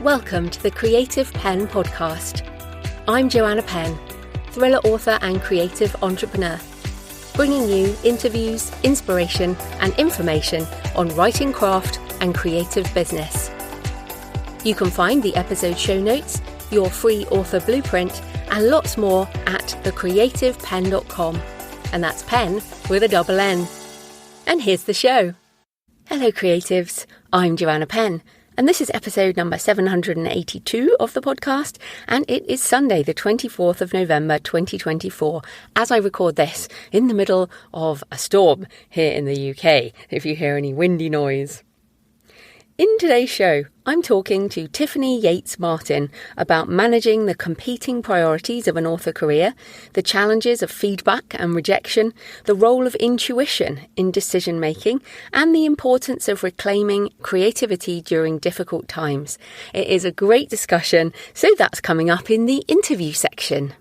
Welcome to the Creative Penn podcast. I'm Joanna Penn, thriller author and creative entrepreneur, bringing you interviews, inspiration and information on writing craft and creative business. You can find the episode show notes, your free author blueprint and lots more at thecreativepenn.com, and that's Penn with a double N. And here's the show. Hello creatives, I'm Joanna Penn. And this is episode number 782 of the podcast, and it is Sunday, the 24th of November, 2024, as I record this in the middle of a storm here in the UK, if you hear any windy noise. In today's show, I'm talking to Tiffany Yates Martin about managing the competing priorities of an author career, the challenges of feedback and rejection, the role of intuition in decision making, and the importance of reclaiming creativity during difficult times. It is a great discussion, so that's coming up in the interview section.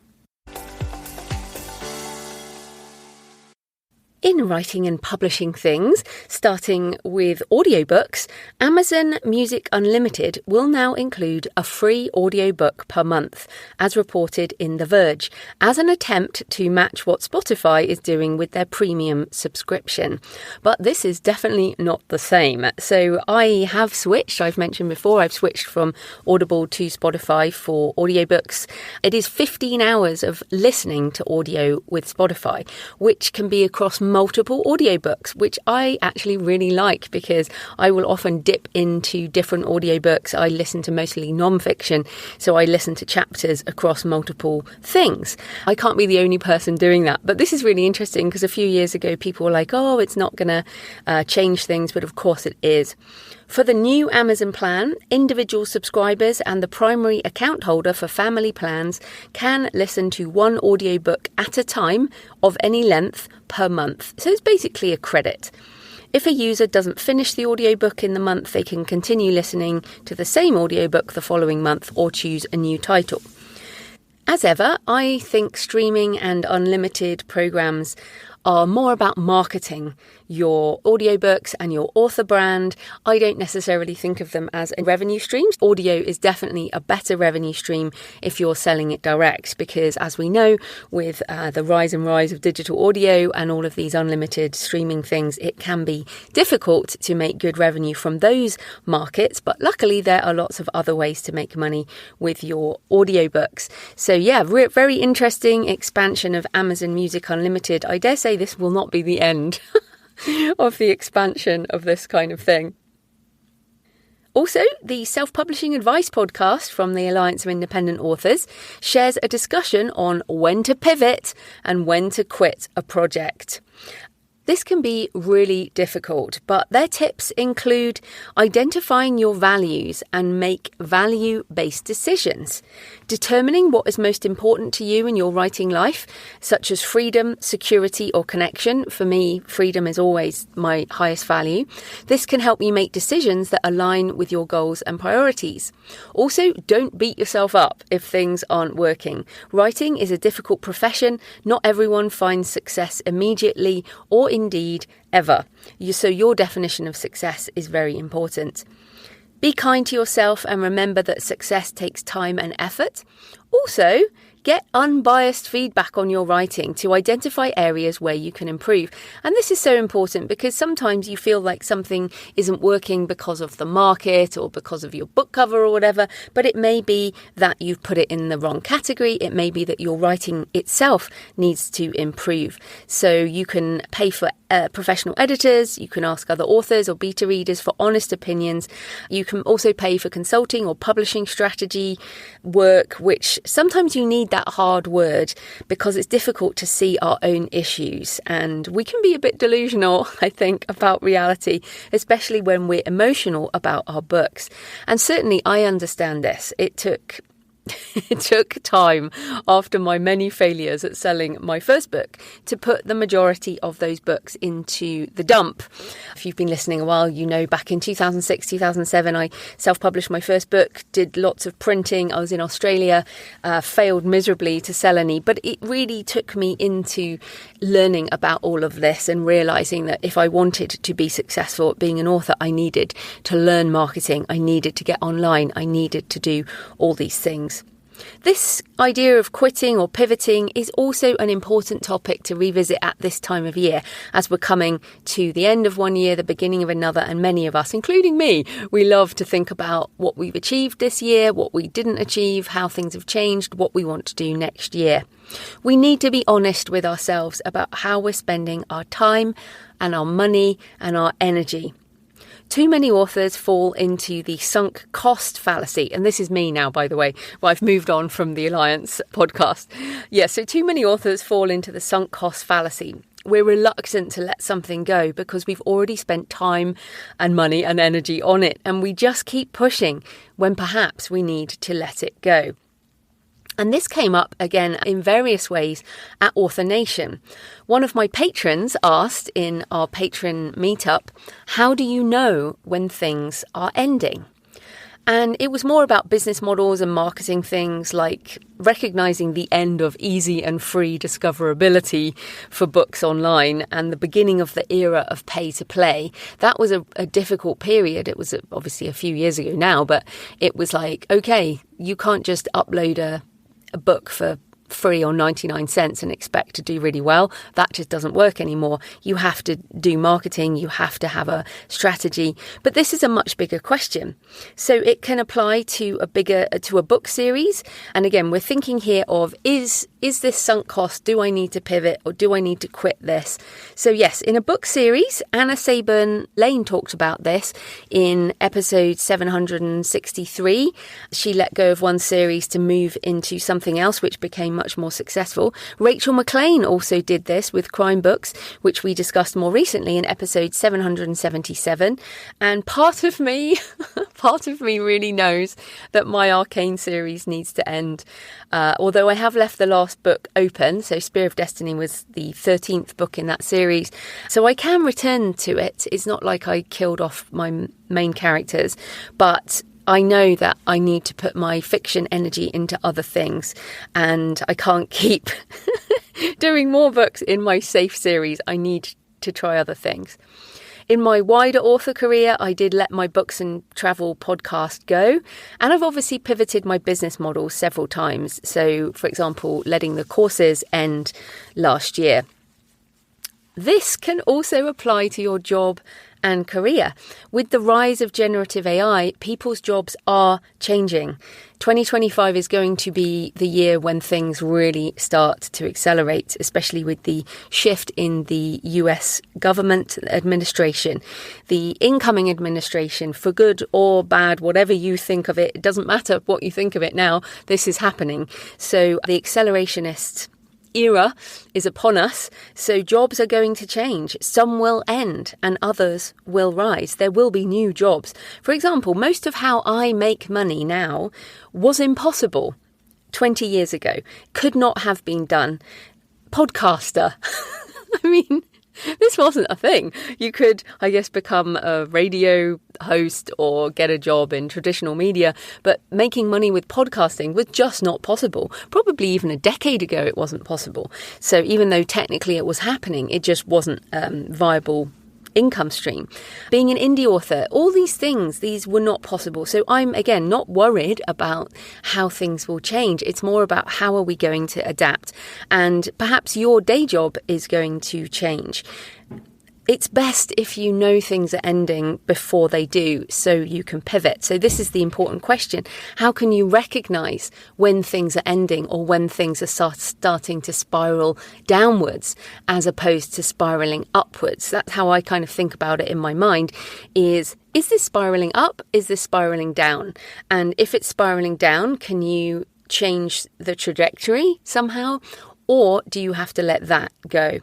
In writing and publishing things, starting with audiobooks, Amazon Music Unlimited will now include a free audiobook per month, as reported in The Verge, as an attempt to match what Spotify is doing with their premium subscription. But this is definitely not the same. So I have switched, I've mentioned before, I've switched from Audible to Spotify for audiobooks. It is 15 hours of listening to audio with Spotify, which can be across multiple audiobooks, which I actually really like because I will often dip into different audiobooks. I listen to mostly non-fiction, so I listen to chapters across multiple things. I can't be the only person doing that, but this is really interesting because a few years ago people were like, oh, it's not going to change things, but of course it is. For the new Amazon plan, individual subscribers and the primary account holder for family plans can listen to one audiobook at a time of any length per month. So it's basically a credit. If a user doesn't finish the audiobook in the month, they can continue listening to the same audiobook the following month or choose a new title. As ever, I think streaming and unlimited programs are more about marketing your audiobooks and your author brand. I don't necessarily think of them as a revenue stream. Audio is definitely a better revenue stream if you're selling it direct, because as we know, with the rise of digital audio and all of these unlimited streaming things, it can be difficult to make good revenue from those markets. But luckily, there are lots of other ways to make money with your audiobooks. So yeah, very interesting expansion of Amazon Music Unlimited. I dare say this will not be the end of the expansion of this kind of thing. Also, the Self-Publishing Advice podcast from the Alliance of Independent Authors shares a discussion on when to pivot and when to quit a project. This can be really difficult, but their tips include identifying your values and make value-based decisions, determining what is most important to you in your writing life, such as freedom, security, or connection. For me, freedom is always my highest value. This can help you make decisions that align with your goals and priorities. Also, don't beat yourself up if things aren't working. Writing is a difficult profession. Not everyone finds success immediately or indeed ever. So your definition of success is very important. Be kind to yourself and remember that success takes time and effort. Also, get unbiased feedback on your writing to identify areas where you can improve. And this is so important because sometimes you feel like something isn't working because of the market or because of your book cover or whatever, but it may be that you've put it in the wrong category. It may be that your writing itself needs to improve. So you can pay for professional editors, you can ask other authors or beta readers for honest opinions. You can also pay for consulting or publishing strategy work, which sometimes you need that hard word because it's difficult to see our own issues. And we can be a bit delusional, I think, about reality, especially when we're emotional about our books. And certainly I understand this. It took It took time after my many failures at selling my first book to put the majority of those books into the dump. If you've been listening a while, you know back in 2006, 2007, I self-published my first book, did lots of printing. I was in Australia, failed miserably to sell any, but it really took me into learning about all of this and realising that if I wanted to be successful at being an author, I needed to learn marketing, I needed to get online, I needed to do all these things. This idea of quitting or pivoting is also an important topic to revisit at this time of year, as we're coming to the end of one year, the beginning of another, and many of us, including me, we love to think about what we've achieved this year, what we didn't achieve, how things have changed, what we want to do next year. We need to be honest with ourselves about how we're spending our time and our money and our energy. Too many authors fall into the sunk cost fallacy. And this is me now, by the way. Well, I've moved on from the Alliance podcast. So too many authors fall into the sunk cost fallacy. We're reluctant to let something go because we've already spent time and money and energy on it. And we just keep pushing when perhaps we need to let it go. And this came up again in various ways at Author Nation. One of my patrons asked in our patron meetup, how do you know when things are ending? And it was more about business models and marketing things like recognizing the end of easy and free discoverability for books online and the beginning of the era of pay to play. That was a difficult period. It was obviously a few years ago now, but it was like, okay, you can't just upload a book for free or 99 cents and expect to do really well. That just doesn't work anymore. You have to do marketing. You have to have a strategy. But this is a much bigger question. So it can apply to a book series. And again, we're thinking here of, is this sunk cost? Do I need to pivot or do I need to quit this? So yes, in a book series, Anna Saburn-Lane talked about this in episode 763. She let go of one series to move into something else, which became much more successful. Rachel McLean also did this with crime books, which we discussed more recently in episode 777. And part of me really knows that my Arcane series needs to end. Although I have left the last book open, so Spear of Destiny was the 13th book in that series, so I can return to it. It's not like I killed off my main characters, but I know that I need to put my fiction energy into other things, and I can't keep doing more books in my safe series. I need to try other things. In my wider author career, I did let my books and travel podcast go, and I've obviously pivoted my business model several times. So, for example, letting the courses end last year. This can also apply to your job and career. With the rise of generative AI, people's jobs are changing. 2025 is going to be the year when things really start to accelerate, especially with the shift in the US government administration. The incoming administration, for good or bad, whatever you think of it, it doesn't matter what you think of it now, this is happening. So the accelerationist era is upon us, so jobs are going to change. Some will end and others will rise. There will be new jobs. For example, most of how I make money now was impossible 20 years ago. Could not have been done. Podcaster. I mean, this wasn't a thing. You could, I guess, become a radio host or get a job in traditional media, but making money with podcasting was just not possible. Probably even a decade ago it wasn't possible. So even though technically it was happening, it just wasn't viable income stream. Being an indie author, all these things, these were not possible. So I'm, again, not worried about how things will change. It's more about how are we going to adapt. And perhaps your day job is going to change. It's best if you know things are ending before they do, so you can pivot. So this is the important question. How can you recognise when things are ending or when things are starting to spiral downwards as opposed to spiralling upwards? That's how I kind of think about it in my mind. Is this spiralling up? Is this spiralling down? And if it's spiralling down, can you change the trajectory somehow? Or do you have to let that go?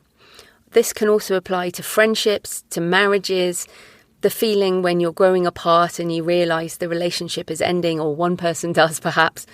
This can also apply to friendships, to marriages, the feeling when you're growing apart and you realise the relationship is ending, or one person does perhaps.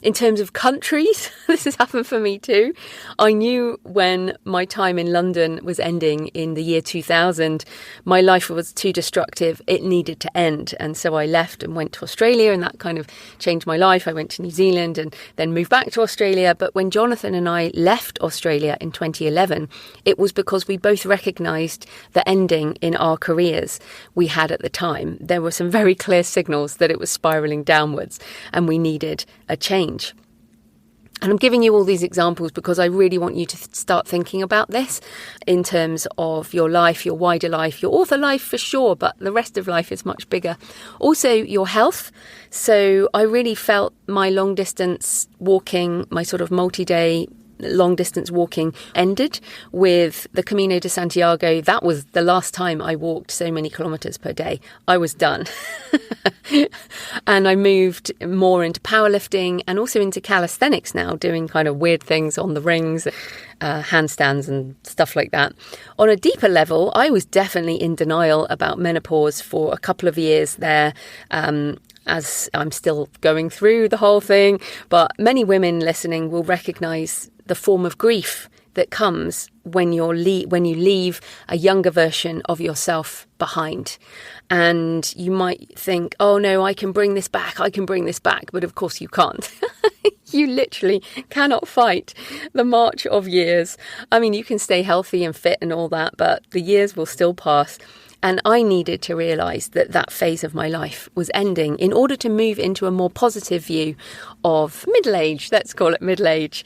In terms of countries, this has happened for me too. I knew when my time in London was ending in the year 2000, my life was too destructive. It needed to end. And so I left and went to Australia, and that kind of changed my life. I went to New Zealand and then moved back to Australia. But when Jonathan and I left Australia in 2011, it was because we both recognised the ending in our careers we had at the time. There were some very clear signals that it was spiralling downwards and we needed a change. And I'm giving you all these examples because I really want you to start thinking about this in terms of your life, your wider life, your author life for sure, but the rest of life is much bigger. Also, your health. So I really felt my long distance walking, my sort of multi-day long distance walking ended with the Camino de Santiago. That was the last time I walked so many kilometres per day. I was done. And I moved more into powerlifting and also into calisthenics now, doing kind of weird things on the rings, handstands and stuff like that. On a deeper level, I was definitely in denial about menopause for a couple of years there. As I'm still going through the whole thing, but many women listening will recognise the form of grief that comes when you leave a younger version of yourself behind. And you might think, oh no, I can bring this back. But of course you can't. You literally cannot fight the march of years. I mean, you can stay healthy and fit and all that, but the years will still pass. And I needed to realise that that phase of my life was ending in order to move into a more positive view of middle age. Let's call it middle age.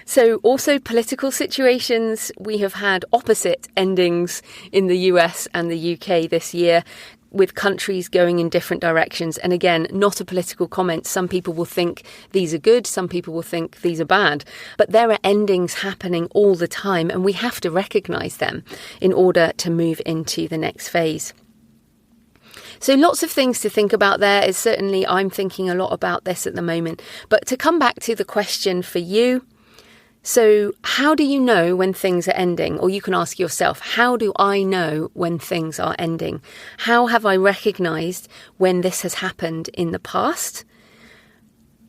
So also political situations. We have had opposite endings in the US and the UK this year, with countries going in different directions. And again, not a political comment. Some people will think these are good. Some people will think these are bad. But there are endings happening all the time, and we have to recognise them in order to move into the next phase. So lots of things to think about there. Is certainly I'm thinking a lot about this at the moment. But to come back to the question for you, so how do you know when things are ending? Or you can ask yourself, how do I know when things are ending? How have I recognised when this has happened in the past?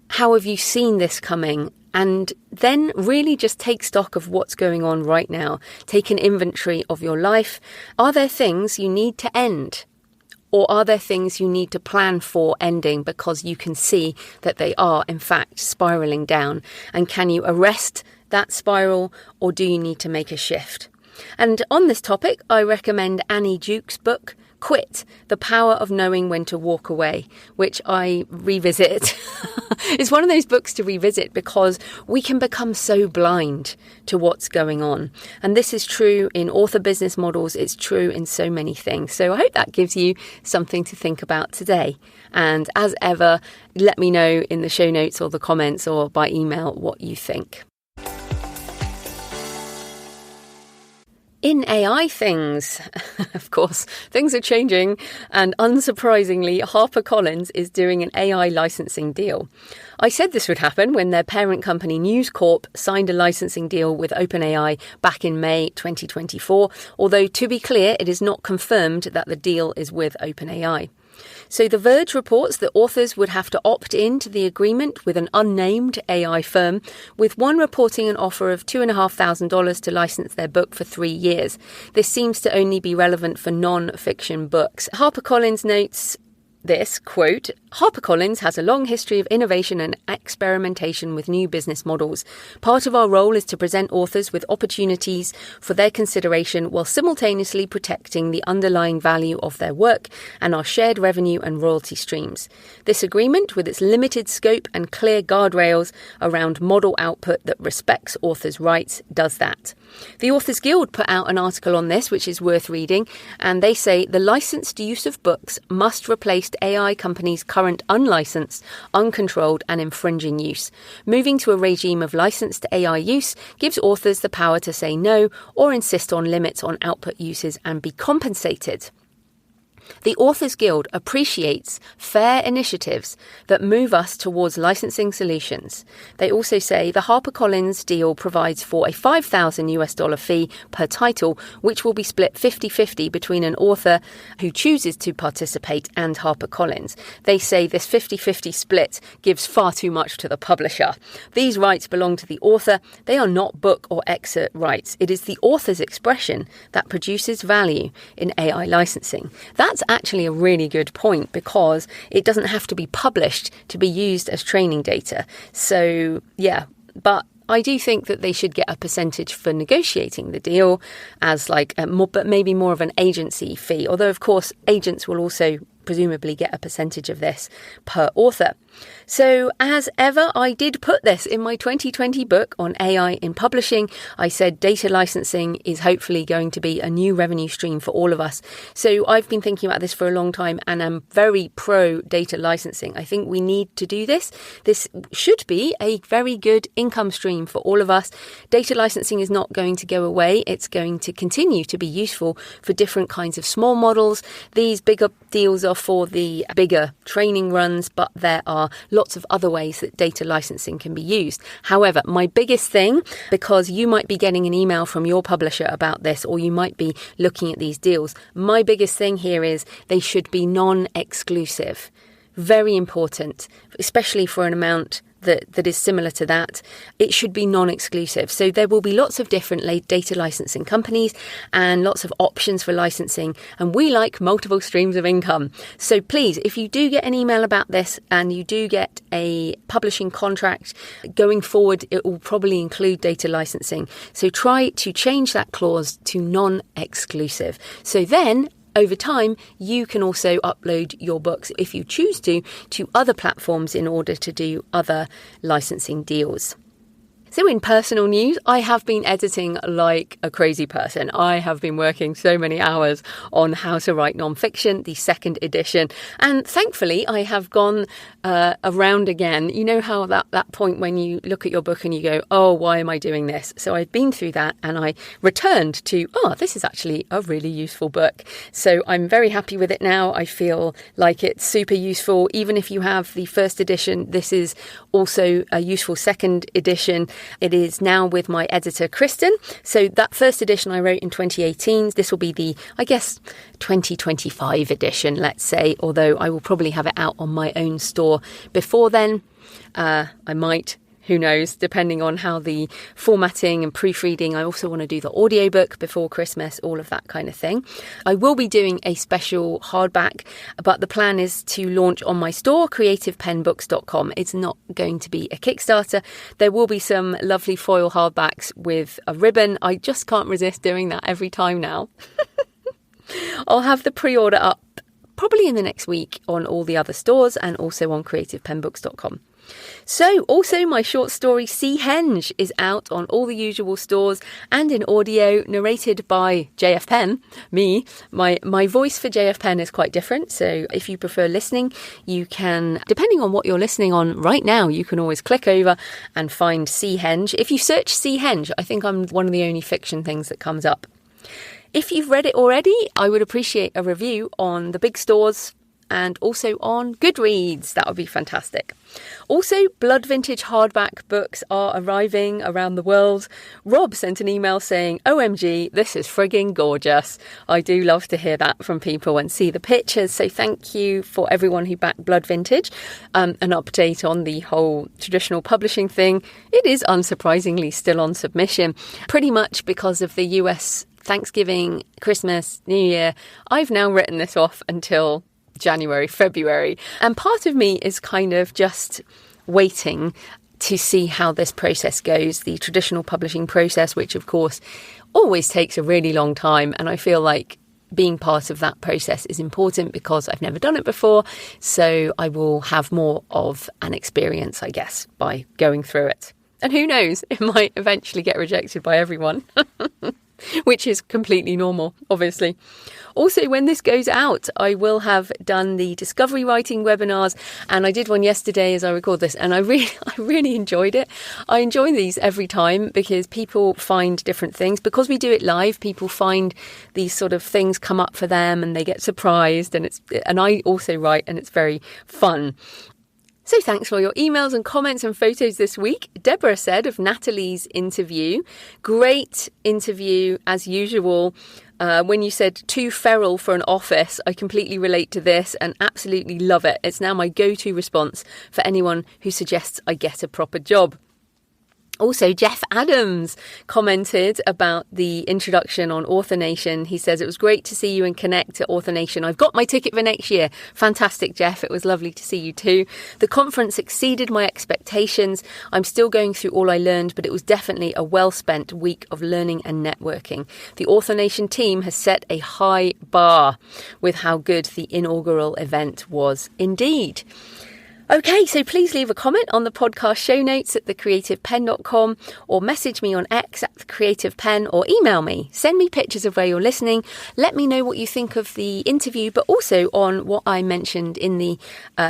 How have you seen this coming? And then really just take stock of what's going on right now. Take an inventory of your life. Are there things you need to end? Or are there things you need to plan for ending because you can see that they are, in fact, spiralling down? And can you arrest that spiral, or do you need to make a shift? And on this topic, I recommend Annie Duke's book, Quit, The Power of Knowing When to Walk Away, which I revisit. It's one of those books to revisit because we can become so blind to what's going on. And this is true in author business models. It's true in so many things. So I hope that gives you something to think about today. And as ever, let me know in the show notes or the comments or by email what you think. In AI things, of course, things are changing, and unsurprisingly, HarperCollins is doing an AI licensing deal. I said this would happen when their parent company News Corp signed a licensing deal with OpenAI back in May 2024, although to be clear, it is not confirmed that the deal is with OpenAI. So The Verge reports that authors would have to opt in to the agreement with an unnamed AI firm, with one reporting an offer of $2,500 to license their book for 3 years. This seems to only be relevant for non-fiction books. HarperCollins notes this, quote, HarperCollins has a long history of innovation and experimentation with new business models. Part of our role is to present authors with opportunities for their consideration while simultaneously protecting the underlying value of their work and our shared revenue and royalty streams. This agreement, with its limited scope and clear guardrails around model output that respects authors' rights, does that. The Authors Guild put out an article on this, which is worth reading, and they say the licensed use of books must replace AI companies' current unlicensed, uncontrolled and infringing use. Moving to a regime of licensed AI use gives authors the power to say no or insist on limits on output uses and be compensated. The Authors Guild appreciates fair initiatives that move us towards licensing solutions. They also say the HarperCollins deal provides for a $5,000 fee per title, which will be split 50-50 between an author who chooses to participate and HarperCollins. They say this 50-50 split gives far too much to the publisher. These rights belong to the author. They are not book or excerpt rights. It is the author's expression that produces value in AI licensing. That's actually a really good point because it doesn't have to be published to be used as training data. So, yeah, but I do think that they should get a percentage for negotiating the deal as but maybe more of an agency fee. Although, of course, agents will also presumably get a percentage of this per author. So as ever, I did put this in my 2020 book on AI in publishing. I said data licensing is hopefully going to be a new revenue stream for all of us. So I've been thinking about this for a long time and I'm very pro data licensing. I think we need to do this. This should be a very good income stream for all of us. Data licensing is not going to go away. It's going to continue to be useful for different kinds of small models. These bigger deals are for the bigger training runs, but there are lots of other ways that data licensing can be used. However, my biggest thing, because you might be getting an email from your publisher about this, or you might be looking at these deals, my biggest thing here is they should be non-exclusive. Very important, especially for an amount that is similar to that. It should be non-exclusive. So there will be lots of different data licensing companies and lots of options for licensing. And we like multiple streams of income. So please, if you do get an email about this and you do get a publishing contract, going forward, it will probably include data licensing. So try to change that clause to non-exclusive. So then, over time, you can also upload your books, if you choose to other platforms in order to do other licensing deals. So in personal news, I have been editing like a crazy person. I have been working so many hours on How to Write Nonfiction, the second edition. And thankfully, I have gone around again. You know how that point when you look at your book and you go, oh, why am I doing this? So I've been through that and I returned to, this is actually a really useful book. So I'm very happy with it now. I feel like it's super useful. Even if you have the first edition, this is also a useful second edition. It is now with my editor, Kristen. So that first edition I wrote in 2018. This will be the, 2025 edition, let's say, although I will probably have it out on my own store before then. I might. Who knows, depending on how the formatting and proofreading. I also want to do the audiobook before Christmas, all of that kind of thing. I will be doing a special hardback, but the plan is to launch on my store, creativepennbooks.com. It's not going to be a Kickstarter. There will be some lovely foil hardbacks with a ribbon. I just can't resist doing that every time now. I'll have the pre-order up probably in the next week on all the other stores and also on creativepennbooks.com. So also my short story Sea Henge is out on all the usual stores and in audio, narrated by JF Penn, me. My voice for JF Penn is quite different. So if you prefer listening, you can, depending on what you're listening on right now, you can always click over and find Sea Henge. If you search Sea Henge, I think I'm one of the only fiction things that comes up. If you've read it already, I would appreciate a review on the big stores and also on Goodreads. That would be fantastic. Also, Blood Vintage hardback books are arriving around the world. Rob sent an email saying, OMG, this is frigging gorgeous. I do love to hear that from people and see the pictures. So thank you for everyone who backed Blood Vintage. An update on the whole traditional publishing thing. It is unsurprisingly still on submission, pretty much because of the US Thanksgiving, Christmas, New Year. I've now written this off until January, February. And part of me is kind of just waiting to see how this process goes, the traditional publishing process, which of course always takes a really long time. And I feel like being part of that process is important because I've never done it before. So I will have more of an experience, I guess, by going through it. And who knows, it might eventually get rejected by everyone. which is completely normal, obviously. Also, when this goes out, I will have done the discovery writing webinars, and I did one yesterday as I record this, and I really enjoyed it. I enjoy these every time because people find different things. Because we do it live, people find these sort of things come up for them and they get surprised, and I also write, and it's very fun. So thanks for your emails and comments and photos this week. Deborah said of Natalie's interview, great interview as usual. When you said too feral for an office, I completely relate to this and absolutely love it. It's now my go-to response for anyone who suggests I get a proper job. Also, Jeff Adams commented about the introduction on Author Nation. He says, it was great to see you and connect to Author Nation. I've got my ticket for next year. Fantastic, Jeff. It was lovely to see you too. The conference exceeded my expectations. I'm still going through all I learned, but it was definitely a well-spent week of learning and networking. The Author Nation team has set a high bar with how good the inaugural event was indeed. Okay, so please leave a comment on the podcast show notes at thecreativepenn.com or message me on X at thecreativepenn or email me. Send me pictures of where you're listening. Let me know what you think of the interview, but also on what I mentioned in the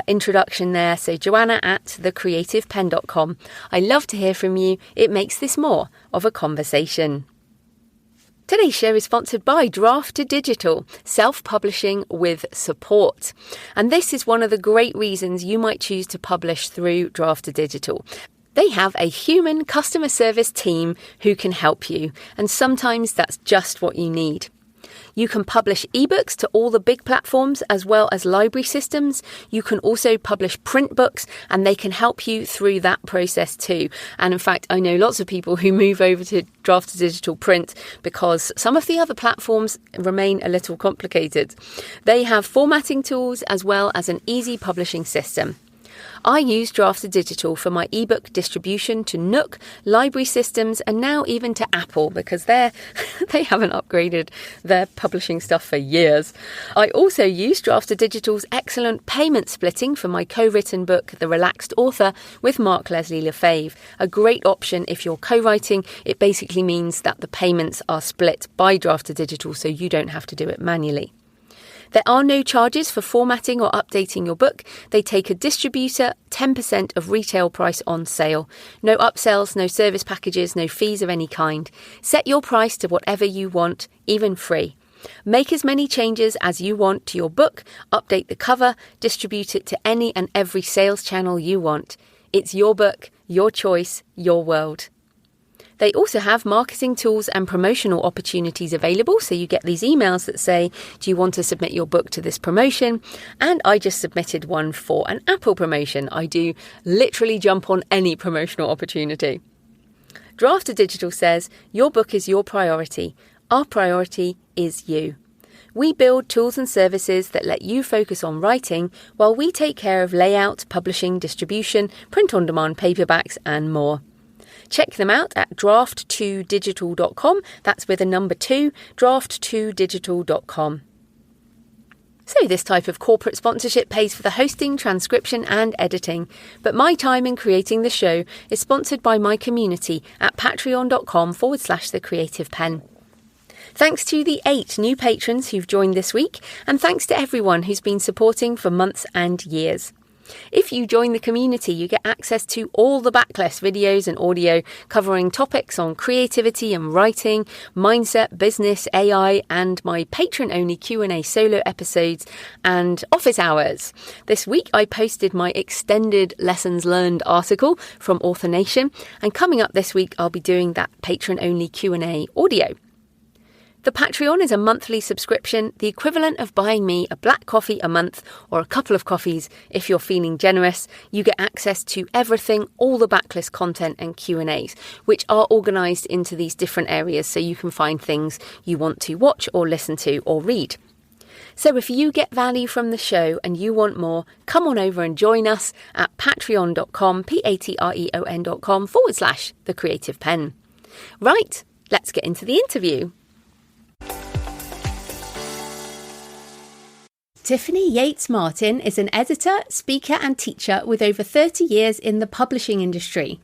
introduction there. So Joanna at thecreativepenn.com. I love to hear from you. It makes this more of a conversation. Today's show is sponsored by Draft to Digital, self-publishing with support. And this is one of the great reasons you might choose to publish through Draft to Digital. They have a human customer service team who can help you, and sometimes that's just what you need. You can publish ebooks to all the big platforms as well as library systems. You can also publish print books, and they can help you through that process too. And in fact, I know lots of people who move over to Draft to Digital print because some of the other platforms remain a little complicated. They have formatting tools as well as an easy publishing system. I use Draft to Digital for my ebook distribution to Nook, library systems, and now even to Apple because they haven't upgraded their publishing stuff for years. I also use Draft to Digital's excellent payment splitting for my co-written book, The Relaxed Author, with Mark Leslie Lefebvre. A great option if you're co-writing. It basically means that the payments are split by Draft to Digital so you don't have to do it manually. There are no charges for formatting or updating your book. They take a distributor 10% of retail price on sale. No upsells, no service packages, no fees of any kind. Set your price to whatever you want, even free. Make as many changes as you want to your book, update the cover, distribute it to any and every sales channel you want. It's your book, your choice, your world. They also have marketing tools and promotional opportunities available. So you get these emails that say, do you want to submit your book to this promotion? And I just submitted one for an Apple promotion. I do literally jump on any promotional opportunity. Draft to Digital says, your book is your priority. Our priority is you. We build tools and services that let you focus on writing while we take care of layout, publishing, distribution, print-on-demand paperbacks and more. Check them out at draft2digital.com. That's with a number 2, draft2digital.com. So this type of corporate sponsorship pays for the hosting, transcription and editing. But my time in creating the show is sponsored by my community at patreon.com/thecreativepenn. Thanks to the 8 new patrons who've joined this week, and thanks to everyone who's been supporting for months and years. If you join the community, you get access to all the backlist videos and audio covering topics on creativity and writing, mindset, business, AI, and my patron-only Q&A solo episodes and office hours. This week, I posted my extended lessons learned article from Author Nation, and coming up this week, I'll be doing that patron-only Q&A audio. The Patreon is a monthly subscription, the equivalent of buying me a black coffee a month or a couple of coffees if you're feeling generous. You get access to everything, all the backlist content and Q&As, which are organised into these different areas so you can find things you want to watch or listen to or read. So if you get value from the show and you want more, come on over and join us at patreon.com, patreon.com/thecreativepenn. Right, let's get into the interview. Tiffany Yates Martin is an editor, speaker and teacher with over 30 years in the publishing industry.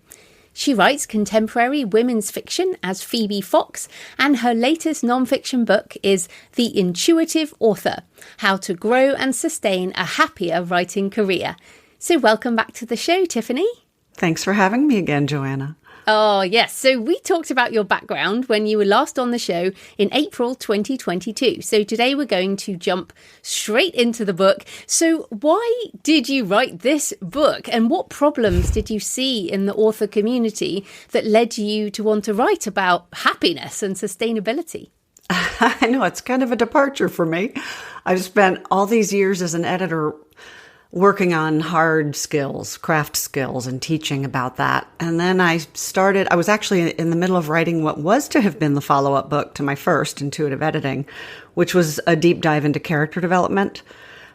She writes contemporary women's fiction as Phoebe Fox, and her latest non-fiction book is The Intuitive Author: How to Grow and Sustain a Happier Writing Career. So welcome back to the show, Tiffany. Thanks for having me again, Joanna. Oh, yes. So we talked about your background when you were last on the show in April 2022. So today we're going to jump straight into the book. So why did you write this book, and what problems did you see in the author community that led you to want to write about happiness and sustainability? I know, it's kind of a departure for me. I've spent all these years as an editor working on hard skills, craft skills, and teaching about that. And then I was actually in the middle of writing what was to have been the follow-up book to my first, Intuitive Editing, which was a deep dive into character development.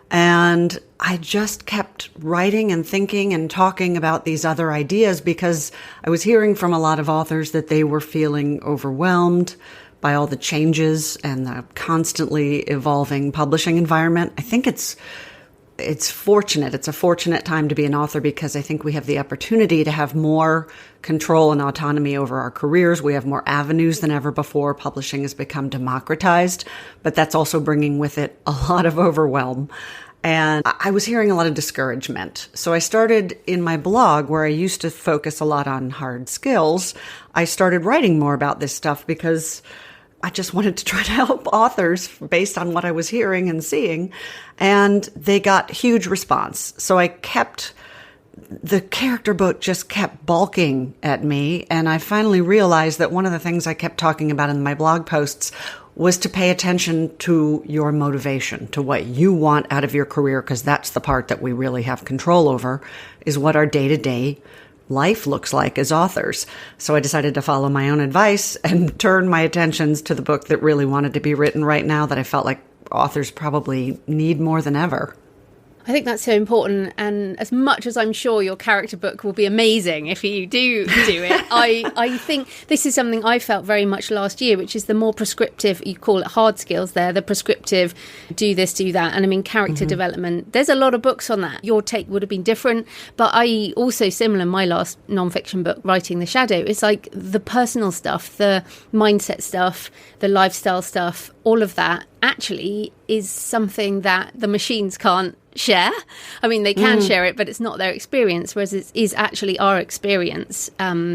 And I just kept writing and thinking and talking about these other ideas because I was hearing from a lot of authors that they were feeling overwhelmed by all the changes and the constantly evolving publishing environment. I think it's fortunate. It's a fortunate time to be an author because I think we have the opportunity to have more control and autonomy over our careers. We have more avenues than ever before. Publishing has become democratized, but that's also bringing with it a lot of overwhelm. And I was hearing a lot of discouragement. So I started in my blog, where I used to focus a lot on hard skills. I started writing more about this stuff because I just wanted to try to help authors based on what I was hearing and seeing. And they got huge response. So the character book just kept balking at me. And I finally realized that one of the things I kept talking about in my blog posts was to pay attention to your motivation, to what you want out of your career, because that's the part that we really have control over, is what our day-to-day life looks like as authors. So I decided to follow my own advice and turn my attentions to the book that really wanted to be written right now, that I felt like authors probably need more than ever. I think that's so important, and as much as I'm sure your character book will be amazing if you do it, I think this is something I felt very much last year, which is the more prescriptive, you call it hard skills there, the prescriptive, do this, do that, and I mean character development. There's a lot of books on that. Your take would have been different, but I also, similar in my last non-fiction book, Writing the Shadow, it's like the personal stuff, the mindset stuff, the lifestyle stuff, all of that actually is something that the machines can't share. I mean, they can share it, but it's not their experience, whereas it is actually our experience.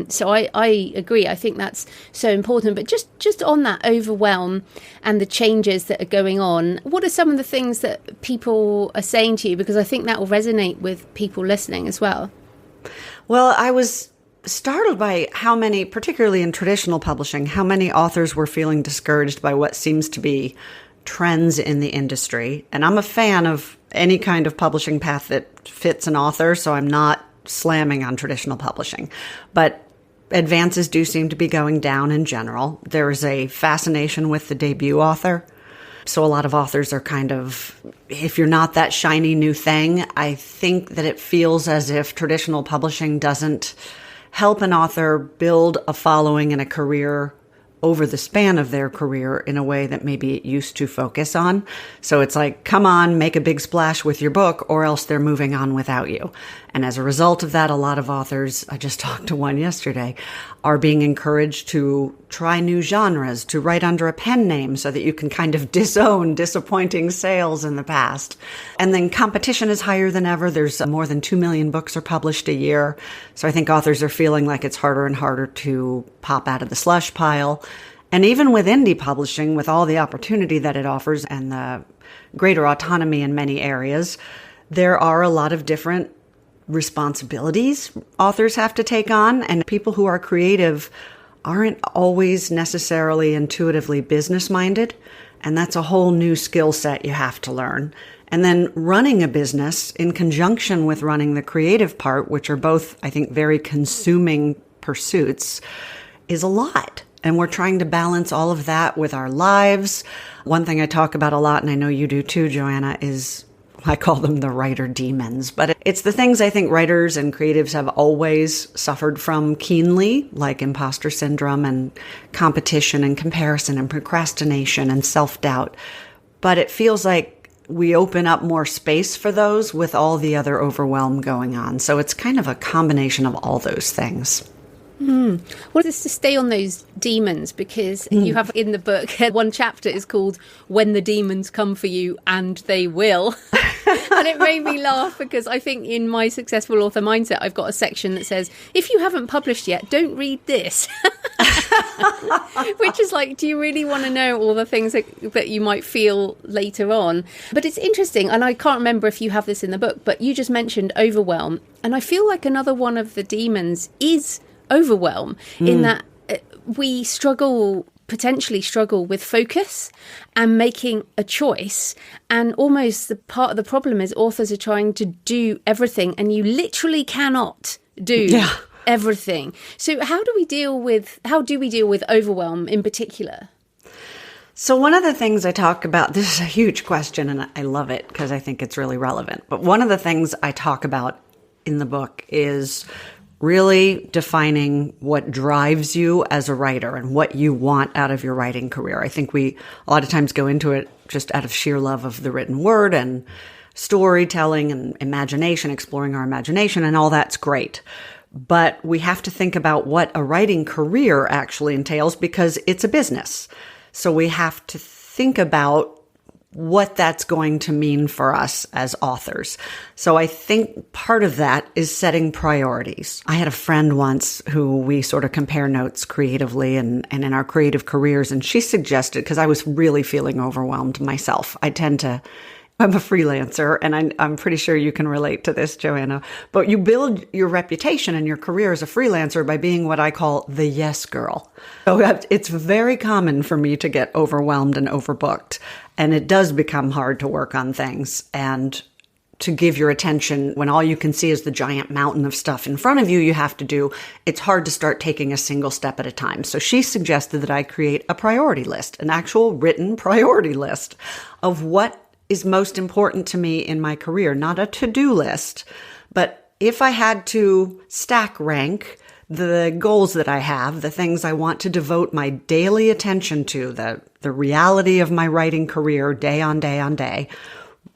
So I agree. I think that's so important. But just on that overwhelm and the changes that are going on, what are some of the things that people are saying to you? Because I think that will resonate with people listening as well. Well, I was startled by how many, particularly in traditional publishing, how many authors were feeling discouraged by what seems to be trends in the industry. And I'm a fan of any kind of publishing path that fits an author, so I'm not slamming on traditional publishing. But advances do seem to be going down in general. There is a fascination with the debut author. So a lot of authors are kind of, if you're not that shiny new thing, I think that it feels as if traditional publishing doesn't help an author build a following and a career over the span of their career in a way that maybe it used to focus on. So it's like, come on, make a big splash with your book, or else they're moving on without you. And as a result of that, a lot of authors, I just talked to one yesterday, are being encouraged to try new genres, to write under a pen name so that you can kind of disown disappointing sales in the past. And then competition is higher than ever. There's more than 2 million books are published a year. So I think authors are feeling like it's harder and harder to pop out of the slush pile. And even with indie publishing, with all the opportunity that it offers and the greater autonomy in many areas, there are a lot of different responsibilities authors have to take on, and people who are creative aren't always necessarily intuitively business-minded, and that's a whole new skill set you have to learn. And then running a business in conjunction with running the creative part, which are both, I think, very consuming pursuits, is a lot. And we're trying to balance all of that with our lives. One thing I talk about a lot, and I know you do too, Joanna, is I call them the writer demons. But it's the things I think writers and creatives have always suffered from keenly, like imposter syndrome and competition and comparison and procrastination and self-doubt. But it feels like we open up more space for those with all the other overwhelm going on. So it's kind of a combination of all those things. Well, just to stay on those demons, because you have in the book, one chapter is called When the Demons Come For You, and They Will. And it made me laugh because I think in my successful author mindset, I've got a section that says, if you haven't published yet, don't read this. Which is like, do you really want to know all the things that you might feel later on? But it's interesting, and I can't remember if you have this in the book, but you just mentioned overwhelm. And I feel like another one of the demons is overwhelm, in that we potentially struggle with focus and making a choice. And almost the part of the problem is authors are trying to do everything, and you literally cannot do everything. So how do we deal with overwhelm in particular? So one of the things I talk about, this is a huge question and I love it because I think it's really relevant. But one of the things I talk about in the book is really defining what drives you as a writer and what you want out of your writing career. I think we a lot of times go into it just out of sheer love of the written word and storytelling and imagination, exploring our imagination, and all that's great. But we have to think about what a writing career actually entails because it's a business. So we have to think about what that's going to mean for us as authors. So I think part of that is setting priorities. I had a friend once who we sort of compare notes creatively and in our creative careers. And she suggested, because I was really feeling overwhelmed myself, I'm a freelancer, and I'm pretty sure you can relate to this, Joanna. But you build your reputation and your career as a freelancer by being what I call the yes girl. So it's very common for me to get overwhelmed and overbooked. And it does become hard to work on things and to give your attention when all you can see is the giant mountain of stuff in front of you have to do. It's hard to start taking a single step at a time. So she suggested that I create a priority list, an actual written priority list of what is most important to me in my career, not a to-do list. But if I had to stack rank the goals that I have, the things I want to devote my daily attention to, the reality of my writing career day on day on day,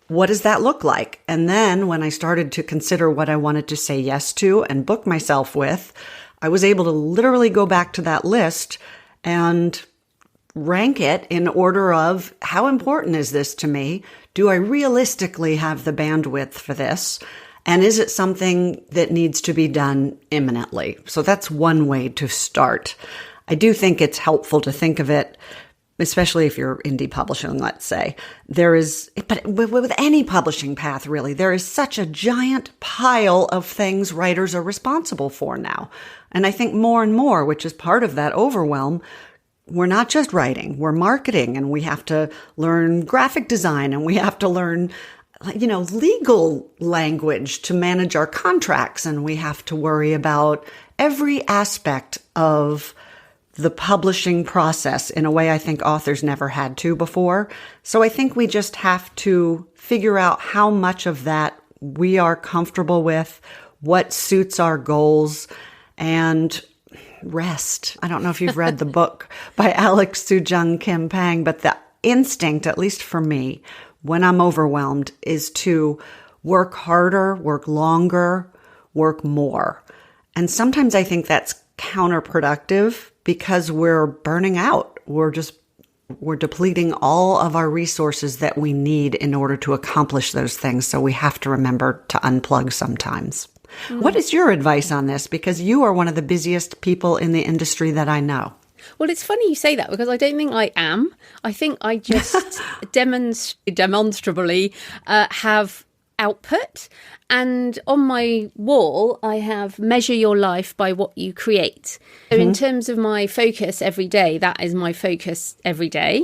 what does that look like? And then when I started to consider what I wanted to say yes to and book myself with, I was able to literally go back to that list and rank it in order of how important is this to me? Do I realistically have the bandwidth for this? And is it something that needs to be done imminently? So that's one way to start. I do think it's helpful to think of it, especially if you're indie publishing, let's say. But with any publishing path, really, there is such a giant pile of things writers are responsible for now. And I think more and more, which is part of that overwhelm, we're not just writing, we're marketing, and we have to learn graphic design, and we have to learn, legal language to manage our contracts, and we have to worry about every aspect of the publishing process in a way I think authors never had to before. So I think we just have to figure out how much of that we are comfortable with, what suits our goals, and rest. I don't know if you've read the book by Alex Sujung Kim Pang, but the instinct, at least for me, when I'm overwhelmed, is to work harder, work longer, work more. And sometimes I think that's counterproductive because we're burning out. We're depleting all of our resources that we need in order to accomplish those things. So we have to remember to unplug sometimes. What is your advice on this? Because you are one of the busiest people in the industry that I know. Well, it's funny you say that because I don't think I am. I think I just demonstrably have output. And on my wall, I have measure your life by what you create. So in terms of my focus every day, that is my focus every day.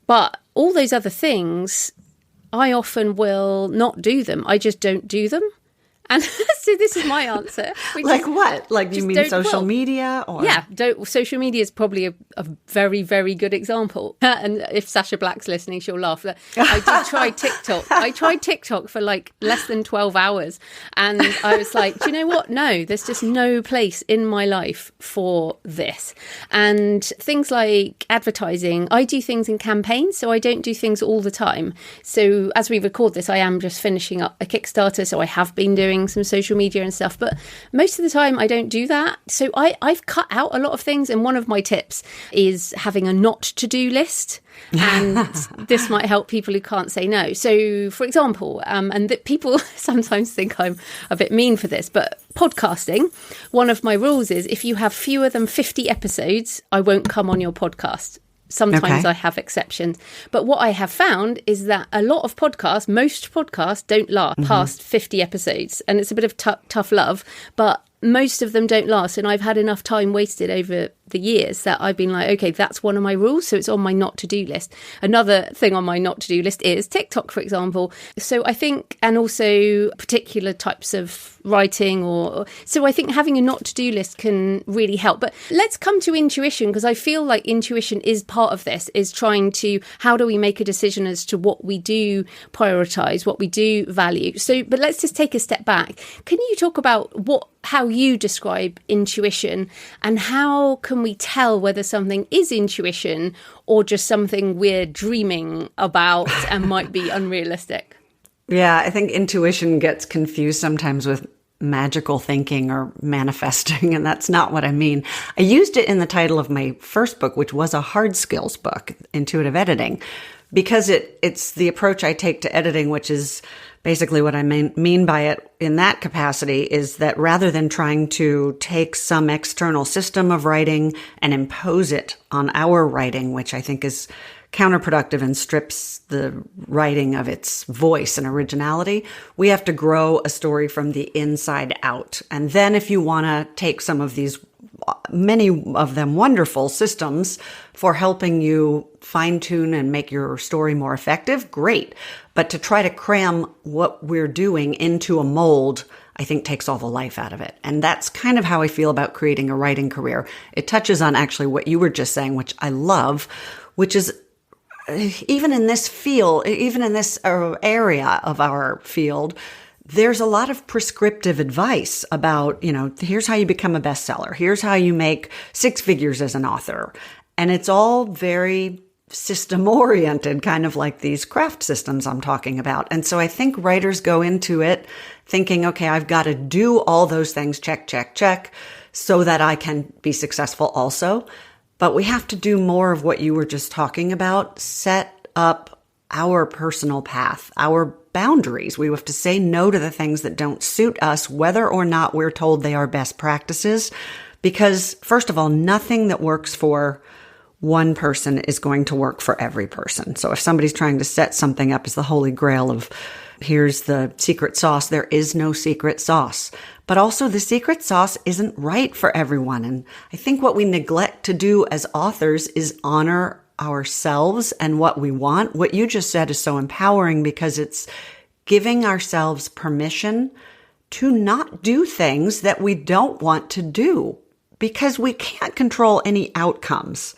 But all those other things, I often will not do them. I just don't do them. And so this is my answer. Like what? Like you mean social media? Or? Yeah, social media is probably a very, very good example. And if Sasha Black's listening, she'll laugh. I did try TikTok. I tried TikTok for like less than 12 hours. And I was like, do you know what? No, there's just no place in my life for this. And things like advertising, I do things in campaigns, so I don't do things all the time. So as we record this, I am just finishing up a Kickstarter. So I have been doing doing some social media and stuff. But most of the time I don't do that. So I've cut out a lot of things. And one of my tips is having a not to do list. And this might help people who can't say no. So, for example, and that people sometimes think I'm a bit mean for this, but podcasting, one of my rules is if you have fewer than 50 episodes, I won't come on your podcast. Sometimes I have exceptions. But what I have found is that a lot of podcasts, most podcasts don't last past 50 episodes. And it's a bit of tough love, but most of them don't last. And I've had enough time wasted over the years that I've been like, okay, that's one of my rules. So it's on my not to do list. Another thing on my not to do list is TikTok, for example. So I think, and also particular types of writing so I think having a not to do list can really help. But let's come to intuition, because I feel like intuition is part of this, is trying to, how do we make a decision as to what we do prioritize, what we do value? So, but let's just take a step back. Can you talk about how you describe intuition, and how can we tell whether something is intuition or just something we're dreaming about and might be unrealistic? Yeah, I think intuition gets confused sometimes with magical thinking or manifesting, and that's not what I mean. I used it in the title of my first book, which was a hard skills book, Intuitive Editing, because it's the approach I take to editing, which is basically what I mean by it in that capacity, is that rather than trying to take some external system of writing and impose it on our writing, which I think is counterproductive and strips the writing of its voice and originality, we have to grow a story from the inside out. And then if you want to take some of these, many of them wonderful systems for helping you fine tune and make your story more effective, great. But to try to cram what we're doing into a mold, I think takes all the life out of it. And that's kind of how I feel about creating a writing career. It touches on actually what you were just saying, which I love, which is even in this field, even in this area of our field, there's a lot of prescriptive advice about, here's how you become a bestseller. Here's how you make 6 figures as an author. And it's all very system oriented, kind of like these craft systems I'm talking about. And so I think writers go into it thinking, okay, I've got to do all those things, check, check, check, so that I can be successful also. But we have to do more of what you were just talking about, set up our personal path, our boundaries. We have to say no to the things that don't suit us, whether or not we're told they are best practices. Because first of all, nothing that works for one person is going to work for every person. So if somebody's trying to set something up as the holy grail of here's the secret sauce, there is no secret sauce. But also the secret sauce isn't right for everyone. And I think what we neglect to do as authors is honor ourselves and what we want. What you just said is so empowering, because it's giving ourselves permission to not do things that we don't want to do, because we can't control any outcomes.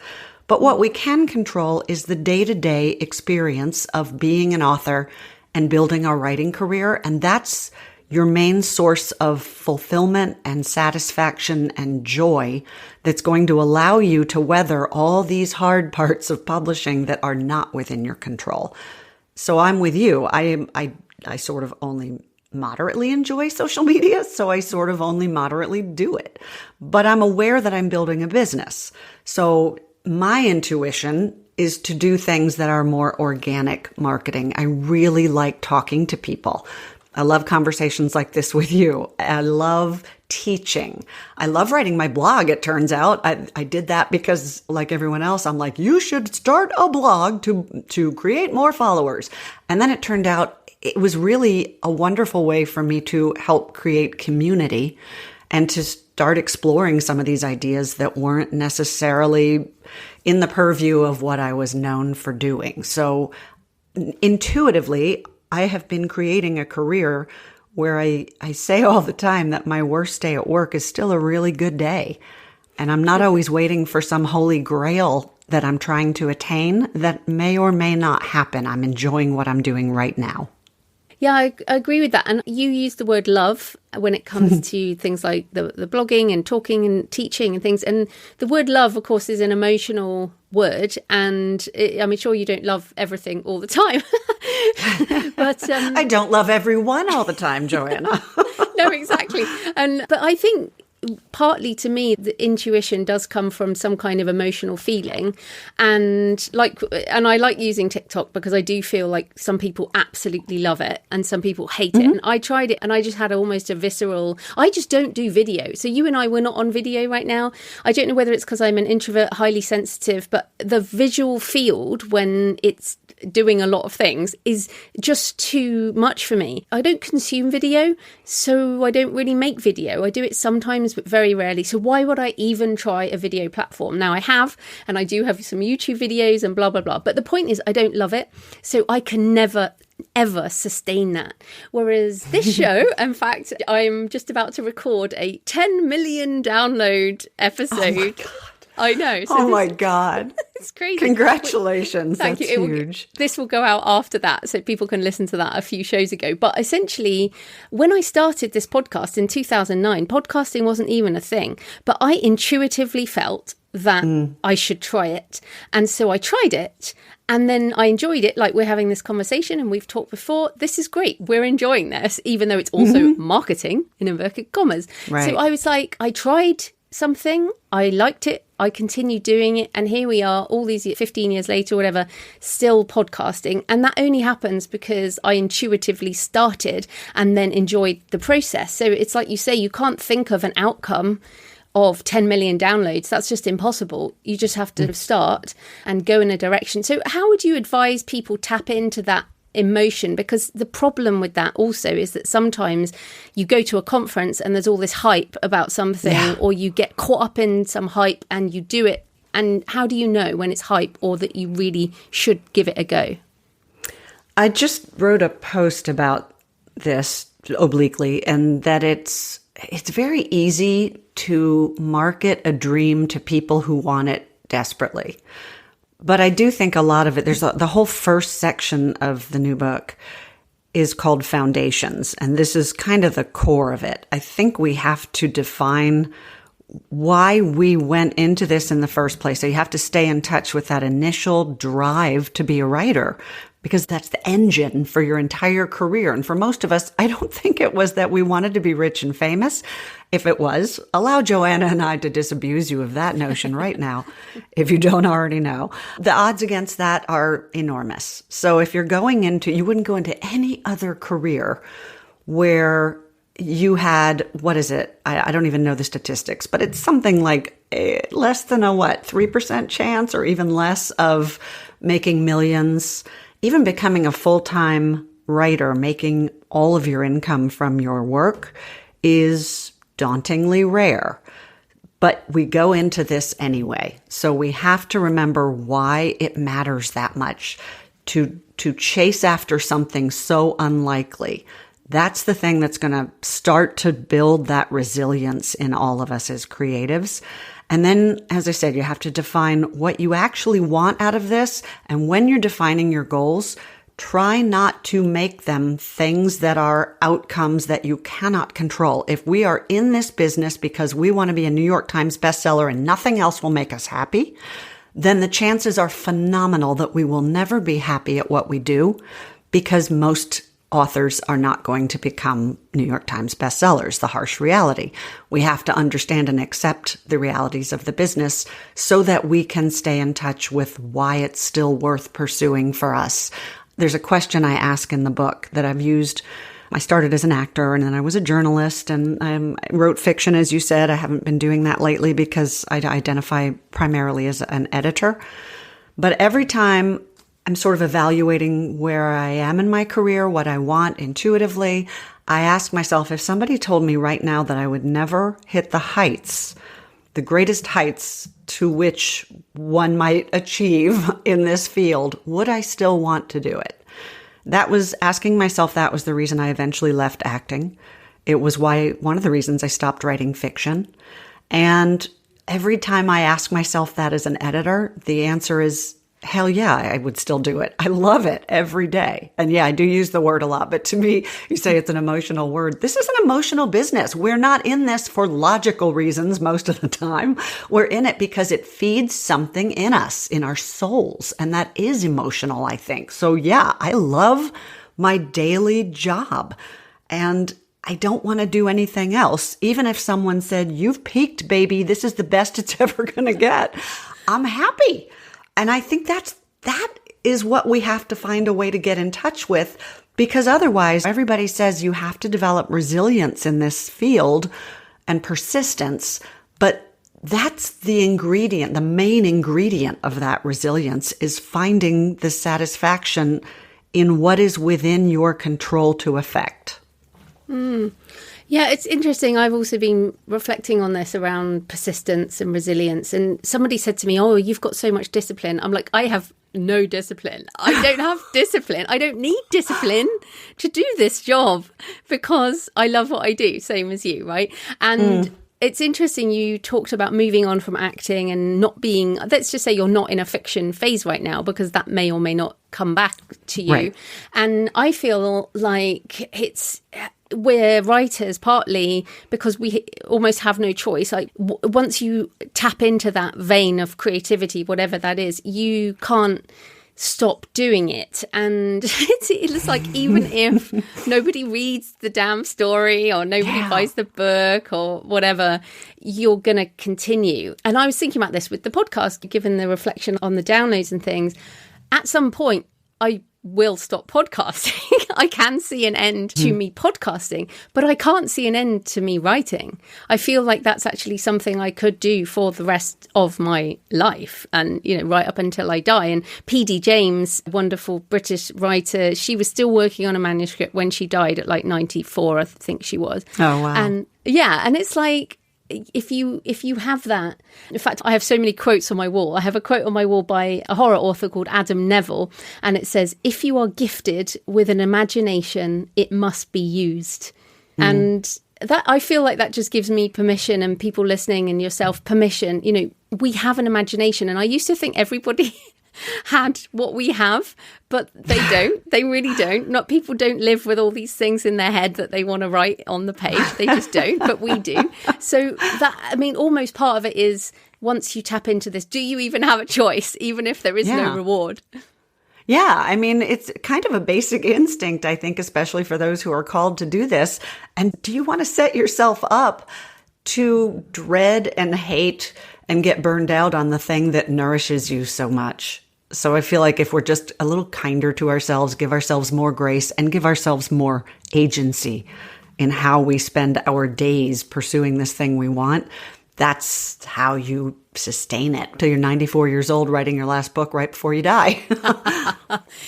But what we can control is the day-to-day experience of being an author and building our writing career. And that's your main source of fulfillment and satisfaction and joy that's going to allow you to weather all these hard parts of publishing that are not within your control. So I'm with you. I sort of only moderately enjoy social media, so I sort of only moderately do it. But I'm aware that I'm building a business. So my intuition is to do things that are more organic marketing. I really like talking to people. I love conversations like this with you. I love teaching. I love writing my blog, it turns out. I did that because, like everyone else, I'm like, you should start a blog to create more followers. And then it turned out it was really a wonderful way for me to help create community and to start exploring some of these ideas that weren't necessarily in the purview of what I was known for doing. So intuitively, I have been creating a career where I say all the time that my worst day at work is still a really good day. And I'm not always waiting for some holy grail that I'm trying to attain that may or may not happen. I'm enjoying what I'm doing right now. Yeah, I agree with that. And you use the word love when it comes to things like the blogging and talking and teaching and things. And the word love, of course, is an emotional word. And I'm sure you don't love everything all the time. But I don't love everyone all the time, Joanna. No, exactly. But I think partly to me, the intuition does come from some kind of emotional feeling. And I like using TikTok because I do feel like some people absolutely love it and some people hate it. And I tried it and I just had almost a visceral, I just don't do video. So you and I, we're not on video right now. I don't know whether it's because I'm an introvert, highly sensitive, but the visual field when it's doing a lot of things is just too much for me. I don't consume video, so I don't really make video. I do it sometimes, but very rarely. So why would I even try a video platform? Now I have, and I do have some YouTube videos and blah, blah, blah. But the point is I don't love it. So I can never ever sustain that. Whereas this show, in fact, I'm just about to record a 10 million download episode. Oh my God. I know. So my God. It's crazy. Congratulations. Thank That's you. huge. This will go out after that, so people can listen to that a few shows ago. But essentially, when I started this podcast in 2009, podcasting wasn't even a thing. But I intuitively felt that I should try it. And so I tried it. And then I enjoyed it. Like, we're having this conversation and we've talked before. This is great. We're enjoying this, even though it's also marketing in inverted commas. Right. So I was like, I tried something. I liked it. I continued doing it. And here we are all these 15 years later, or whatever, still podcasting. And that only happens because I intuitively started and then enjoyed the process. So it's like you say, you can't think of an outcome of 10 million downloads. That's just impossible. You just have to start and go in a direction. So how would you advise people tap into that emotion? Because the problem with that also is that sometimes you go to a conference and there's all this hype about something, or you get caught up in some hype and you do it. And how do you know when it's hype or that you really should give it a go? I just wrote a post about this obliquely, and that it's very easy to market a dream to people who want it desperately. But I do think a lot of it, the whole first section of the new book is called Foundations. And this is kind of the core of it. I think we have to define why we went into this in the first place. So you have to stay in touch with that initial drive to be a writer, because that's the engine for your entire career. And for most of us, I don't think it was that we wanted to be rich and famous. If it was, allow Joanna and I to disabuse you of that notion right now, if you don't already know. The odds against that are enormous. So if you're going into, you wouldn't go into any other career where you had, what is it? I don't even know the statistics, but it's something like less than a 3% chance or even less of making millions. Even becoming a full-time writer, making all of your income from your work is dauntingly rare. But we go into this anyway. So we have to remember why it matters that much to chase after something so unlikely. That's the thing that's going to start to build that resilience in all of us as creatives. And then, as I said, you have to define what you actually want out of this. And when you're defining your goals, try not to make them things that are outcomes that you cannot control. If we are in this business because we want to be a New York Times bestseller and nothing else will make us happy, then the chances are phenomenal that we will never be happy at what we do, because most authors are not going to become New York Times bestsellers, the harsh reality. We have to understand and accept the realities of the business so that we can stay in touch with why it's still worth pursuing for us. There's a question I ask in the book that I've used. I started as an actor and then I was a journalist and I wrote fiction, as you said. I haven't been doing that lately because I identify primarily as an editor. But every time I'm sort of evaluating where I am in my career, what I want intuitively, I ask myself, if somebody told me right now that I would never hit the heights, the greatest heights to which one might achieve in this field, would I still want to do it? That was asking myself, that was the reason I eventually left acting. It was one of the reasons I stopped writing fiction. And every time I ask myself that as an editor, the answer is, hell yeah, I would still do it. I love it every day. And yeah, I do use the word a lot, but to me, you say it's an emotional word. This is an emotional business. We're not in this for logical reasons most of the time. We're in it because it feeds something in us, in our souls. And that is emotional, I think. So yeah, I love my daily job. And I don't want to do anything else. Even if someone said, you've peaked, baby, this is the best it's ever going to get, I'm happy. And I think that is what we have to find a way to get in touch with, because otherwise everybody says you have to develop resilience in this field and persistence. But that's the ingredient, the main ingredient of that resilience is finding the satisfaction in what is within your control to affect. Yeah, it's interesting. I've also been reflecting on this around persistence and resilience. And somebody said to me, oh, you've got so much discipline. I'm like, I have no discipline. I don't have discipline. I don't need discipline to do this job because I love what I do, same as you, right? And it's interesting you talked about moving on from acting and not being, let's just say you're not in a fiction phase right now, because that may or may not come back to you. Right. And I feel like we're writers partly because we almost have no choice. Like once you tap into that vein of creativity, whatever that is, you can't stop doing it. And it's like, even if nobody reads the damn story or nobody buys the book or whatever, you're going to continue. And I was thinking about this with the podcast, given the reflection on the downloads and things. At some point, I will stop podcasting. I can see an end to me podcasting, but I can't see an end to me writing. I feel like that's actually something I could do for the rest of my life and, right up until I die. And P.D. James, wonderful British writer, she was still working on a manuscript when she died at like 94, I think she was. Oh, wow. And and it's like, if you have that, in fact, I have so many quotes on my wall. I have a quote on my wall by a horror author called Adam Neville, and it says, if you are gifted with an imagination, it must be used. And that, I feel like that just gives me permission, and people listening and yourself permission. We have an imagination, and I used to think everybody had what we have, but they don't. They really don't. Not people don't live with all these things in their head that they want to write on the page. They just don't, but we do. So that, almost part of it is, once you tap into this, do you even have a choice, even if there is no reward? Yeah, it's kind of a basic instinct, I think, especially for those who are called to do this. And do you want to set yourself up to dread and hate and get burned out on the thing that nourishes you so much? So I feel like if we're just a little kinder to ourselves, give ourselves more grace and give ourselves more agency in how we spend our days pursuing this thing we want, that's how you sustain it till you're 94 years old, writing your last book right before you die.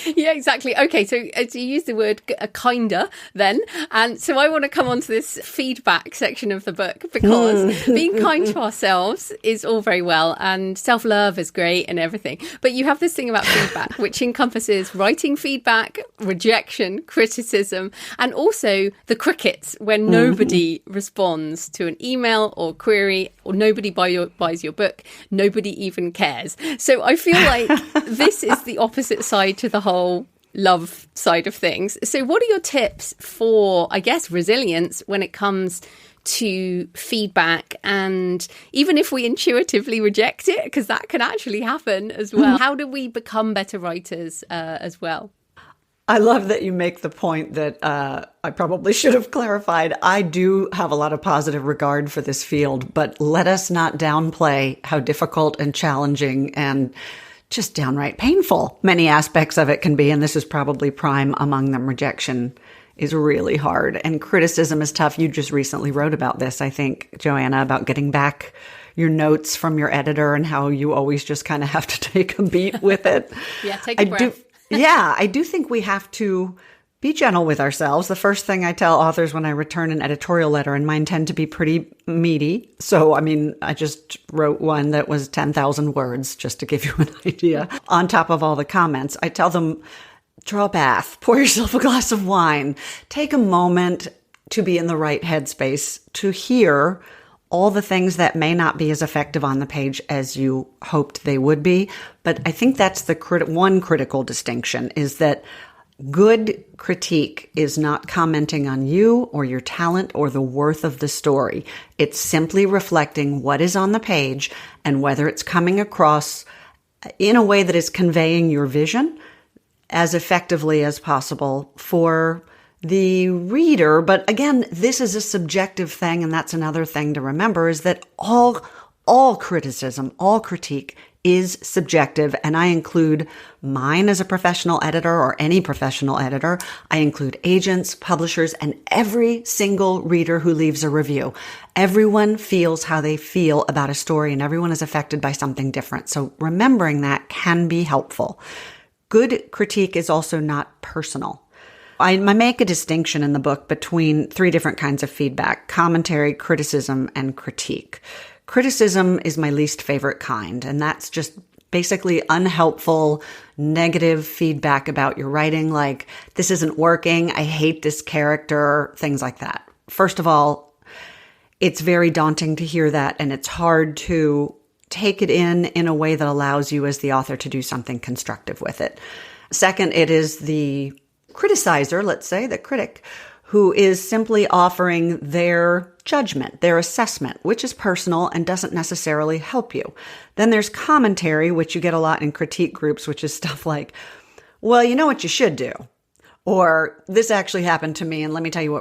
Yeah, exactly. Okay, so you use the word kinder then. And so I want to come on to this feedback section of the book, because being kind to ourselves is all very well and self-love is great and everything. But you have this thing about feedback, which encompasses writing feedback, rejection, criticism, and also the crickets when nobody responds to an email or query, or nobody buys your book. Nobody even cares. So I feel like this is the opposite side to the whole love side of things. So what are your tips for, I guess, resilience when it comes to feedback? And even if we intuitively reject it, because that can actually happen as well, how do we become better writers as well? I love that you make the point that I probably should have clarified. I do have a lot of positive regard for this field, but let us not downplay how difficult and challenging and just downright painful many aspects of it can be. And this is probably prime among them. Rejection is really hard and criticism is tough. You just recently wrote about this, I think, Joanna, about getting back your notes from your editor and how you always just kind of have to take a beat with it. Yeah, take a breath. I do think we have to be gentle with ourselves. The first thing I tell authors when I return an editorial letter, and mine tend to be pretty meaty. So, I just wrote one that was 10,000 words, just to give you an idea. On top of all the comments, I tell them, draw a bath, pour yourself a glass of wine, take a moment to be in the right headspace to hear all the things that may not be as effective on the page as you hoped they would be. But I think that's the one critical distinction, is that good critique is not commenting on you or your talent or the worth of the story. It's simply reflecting what is on the page and whether it's coming across in a way that is conveying your vision as effectively as possible for the reader, but again, this is a subjective thing, and that's another thing to remember, is that all criticism, all critique is subjective, and I include mine as a professional editor or any professional editor. I include agents, publishers, and every single reader who leaves a review. Everyone feels how they feel about a story, and everyone is affected by something different. So remembering that can be helpful. Good critique is also not personal. I make a distinction in the book between three different kinds of feedback: commentary, criticism, and critique. Criticism is my least favorite kind, and that's just basically unhelpful, negative feedback about your writing, like, this isn't working, I hate this character, things like that. First of all, it's very daunting to hear that, and it's hard to take it in a way that allows you as the author to do something constructive with it. Second, it is the criticizer, let's say, the critic, who is simply offering their judgment, their assessment, which is personal and doesn't necessarily help you. Then there's commentary, which you get a lot in critique groups, which is stuff like, well, you know what you should do? Or this actually happened to me, and let me tell you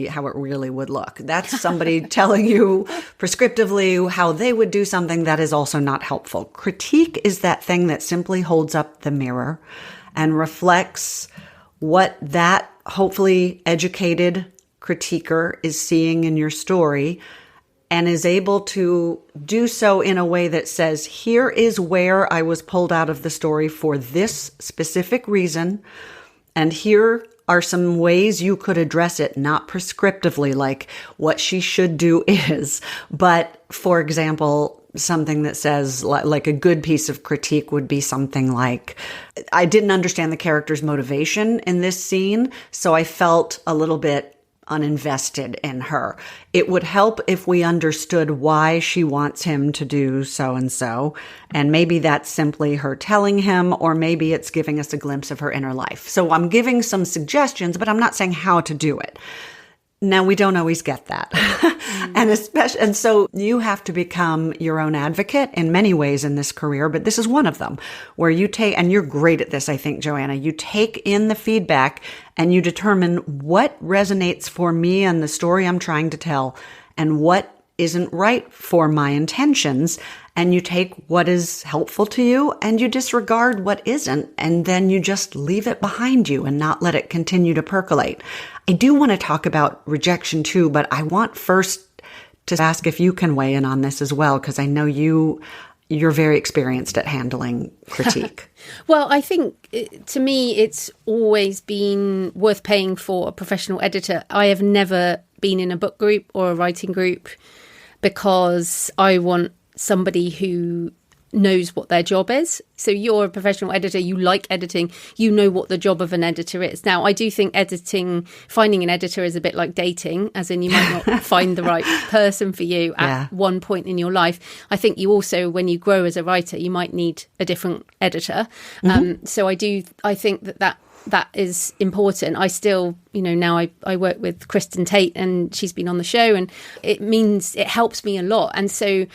how it really would look. That's somebody telling you prescriptively how they would do something that is also not helpful. Critique is that thing that simply holds up the mirror and reflects what that hopefully educated critiquer is seeing in your story, and is able to do so in a way that says, here is where I was pulled out of the story for this specific reason, and here are some ways you could address it, not prescriptively like what she should do is, but for example, something that says, like a good piece of critique would be something like, I didn't understand the character's motivation in this scene, so I felt a little bit uninvested in her. It would help if we understood why she wants him to do so and so. And maybe that's simply her telling him, or maybe it's giving us a glimpse of her inner life. So I'm giving some suggestions, but I'm not saying how to do it. Now, we don't always get that. And so you have to become your own advocate in many ways in this career, but this is one of them where you take, and you're great at this, I think, Joanna, you take in the feedback and you determine what resonates for me and the story I'm trying to tell and what isn't right for my intentions. And you take what is helpful to you and you disregard what isn't. And then you just leave it behind you and not let it continue to percolate. I do want to talk about rejection too, but I want first to ask if you can weigh in on this as well, because I know you're very experienced at handling critique. Well, I think to me, it's always been worth paying for a professional editor. I have never been in a book group or a writing group because I want somebody who knows what their job is. So you're a professional editor, you like editing, you know what the job of an editor is. Now, I do think finding an editor is a bit like dating, as in you might not find the right person for you at one point in your life. I think you also, when you grow as a writer, you might need a different editor. So I think that is important. I still, now I work with Kristen Tate and she's been on the show, and it helps me a lot. And so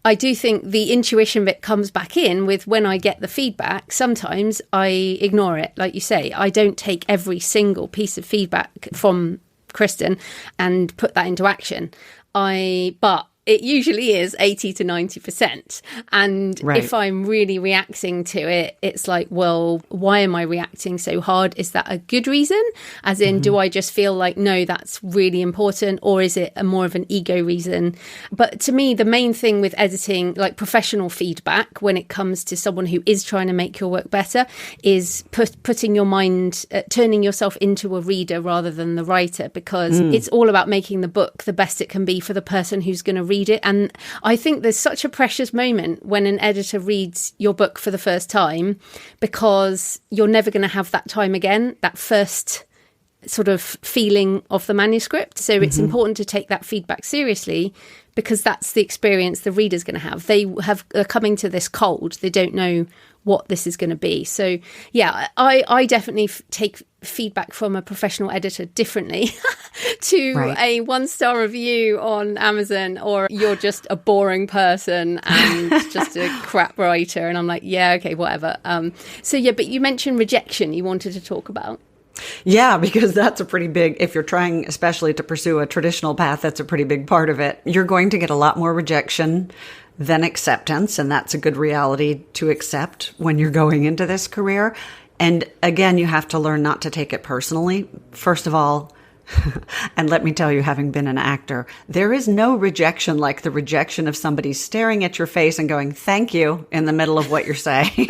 I do think the intuition bit comes back in with when I get the feedback. Sometimes I ignore it. Like you say, I don't take every single piece of feedback from Kristen and put that into action. But it usually is 80 to 90%. And if I'm really reacting to it, it's like, well, why am I reacting so hard? Is that a good reason? As in, do I just feel like, no, that's really important? Or is it more of an ego reason? But to me, the main thing with editing, like professional feedback, when it comes to someone who is trying to make your work better, is putting your mind, turning yourself into a reader rather than the writer, because it's all about making the book the best it can be for the person who's going to read it. And I think there's such a precious moment when an editor reads your book for the first time, because you're never going to have that time again, that first sort of feeling of the manuscript. So it's important to take that feedback seriously, because that's the experience the reader's going to have. They're coming to this cold. They don't know what this is going to be. So yeah, I definitely take feedback from a professional editor differently to a 1-star review on Amazon, or you're just a boring person and just a crap writer. And I'm like, yeah, okay, whatever. So yeah, but you mentioned rejection you wanted to talk about. Yeah, because that's a pretty big, if you're trying especially to pursue a traditional path, that's a pretty big part of it. You're going to get a lot more rejection than acceptance, and that's a good reality to accept when you're going into this career. And again, you have to learn not to take it personally. First of all, and let me tell you, having been an actor, there is no rejection like the rejection of somebody staring at your face and going, thank you, in the middle of what you're saying.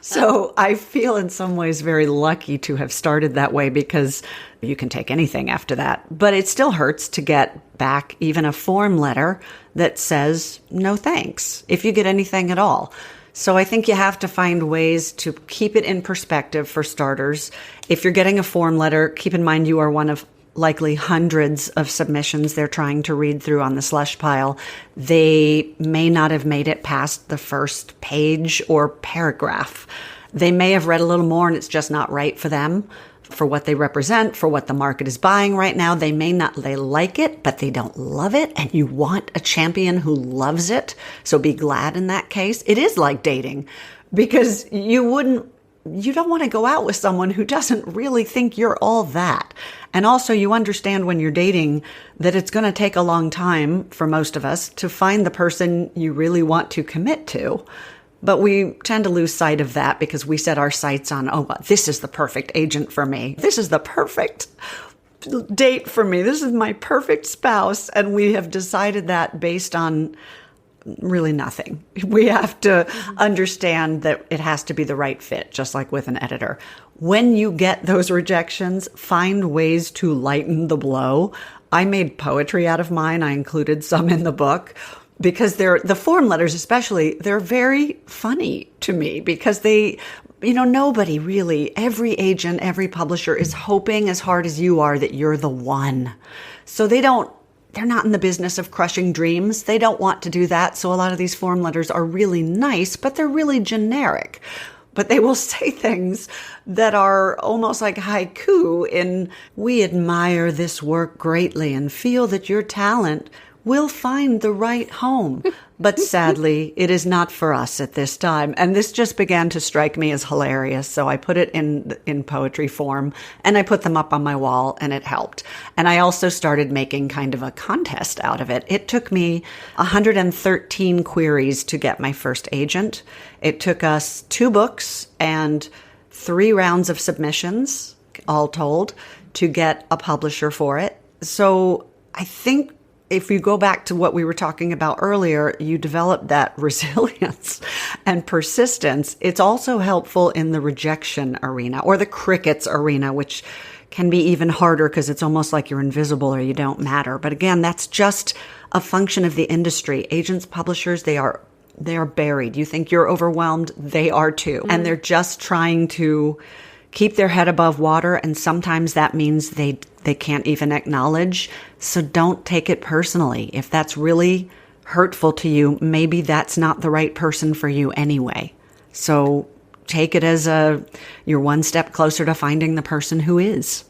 So I feel in some ways very lucky to have started that way, because you can take anything after that. But it still hurts to get back even a form letter that says no thanks, if you get anything at all. So I think you have to find ways to keep it in perspective for starters. If you're getting a form letter, keep in mind you are one of likely hundreds of submissions they're trying to read through on the slush pile. They may not have made it past the first page or paragraph. They may have read a little more and it's just not right for them, for what they represent, for what the market is buying right now. They like it, but they don't love it. And you want a champion who loves it. So be glad in that case. It is like dating, because you don't want to go out with someone who doesn't really think you're all that. And also you understand when you're dating that it's going to take a long time for most of us to find the person you really want to commit to. But we tend to lose sight of that because we set our sights on, this is the perfect agent for me. This is the perfect date for me. This is my perfect spouse. And we have decided that based on really nothing. We have to understand that it has to be the right fit, just like with an editor. When you get those rejections, find ways to lighten the blow. I made poetry out of mine. I included some in the book, because the form letters especially, they're very funny to me, because they, nobody really, every agent, every publisher is hoping as hard as you are that you're the one. So they're not in the business of crushing dreams. They don't want to do that. So a lot of these form letters are really nice, but they're really generic. But they will say things that are almost like haiku in, we admire this work greatly and feel that your talent will find the right home. But sadly, it is not for us at this time. And this just began to strike me as hilarious. So I put it in poetry form, and I put them up on my wall, and it helped. And I also started making kind of a contest out of it. It took me 113 queries to get my first agent. It took us 2 books and 3 rounds of submissions, all told, to get a publisher for it. So I think if you go back to what we were talking about earlier, you develop that resilience and persistence. It's also helpful in the rejection arena, or the crickets arena, which can be even harder because it's almost like you're invisible or you don't matter. But again, that's just a function of the industry. Agents, publishers, they are buried. You think you're overwhelmed, they are too. Mm-hmm. And they're just trying to keep their head above water, and sometimes that means they can't even acknowledge. So don't take it personally. If that's really hurtful to you, maybe that's not the right person for you anyway. So take it as you're one step closer to finding the person who is.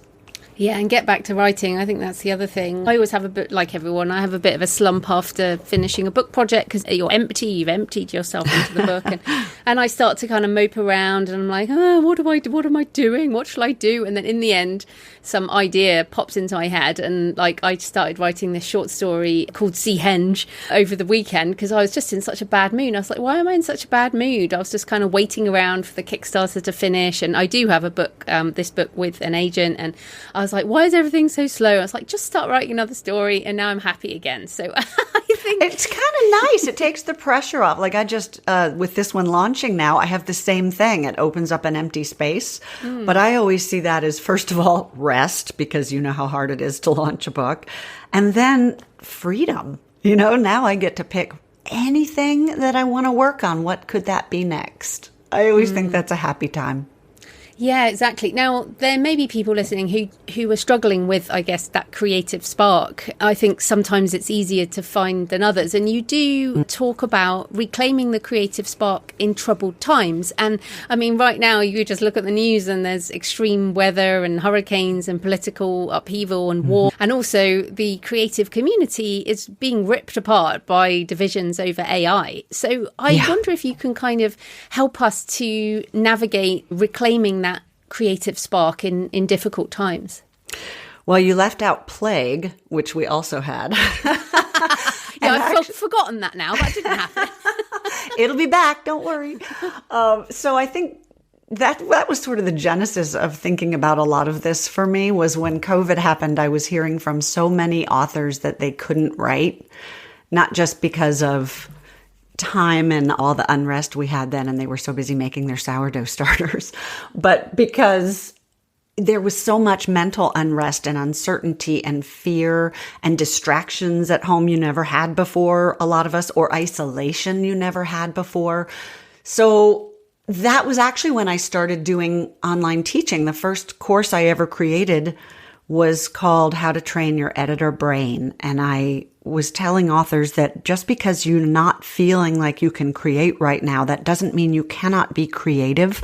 Yeah, and get back to writing. I think that's the other thing. I always have a bit, like everyone, I have a bit of a slump after finishing a book project because you're empty. You've emptied yourself into the book. And I start to kind of mope around and I'm like, what am I doing? What shall I do? And then in the end, some idea pops into my head. And like I started writing this short story called Sea Henge over the weekend because I was just in such a bad mood. I was like, why am I in such a bad mood? I was just kind of waiting around for the Kickstarter to finish. And I do have a book, this book with an agent. And I was like, why is everything so slow? I was like, just start writing another story. And now I'm happy again. So I think it's kind of nice. It takes the pressure off. Like I just, with this one launching now, I have the same thing. It opens up an empty space. But I always see that as, first of all, rest, because you know how hard it is to launch a book. And then freedom. Now I get to pick anything that I want to work on. What could that be next? I always think that's a happy time. Yeah, exactly. Now, there may be people listening who are struggling with, I guess, that creative spark. I think sometimes it's easier to find than others. And you do talk about reclaiming the creative spark in troubled times. And I mean, right now, you just look at the news and there's extreme weather and hurricanes and political upheaval and war. And also the creative community is being ripped apart by divisions over AI. So I wonder if you can kind of help us to navigate reclaiming that creative spark in difficult times? Well, you left out plague, which we also had. I've forgotten that now. That didn't happen. It'll be back. Don't worry. So I think that was sort of the genesis of thinking about a lot of this for me, was when COVID happened. I was hearing from so many authors that they couldn't write, not just because of time and all the unrest we had then, and they were so busy making their sourdough starters, but because there was so much mental unrest and uncertainty and fear and distractions at home you never had before, a lot of us, or isolation you never had before. So that was actually when I started doing online teaching. The first course I ever created was called How to Train Your Editor Brain. And I was telling authors that just because you're not feeling like you can create right now, that doesn't mean you cannot be creative.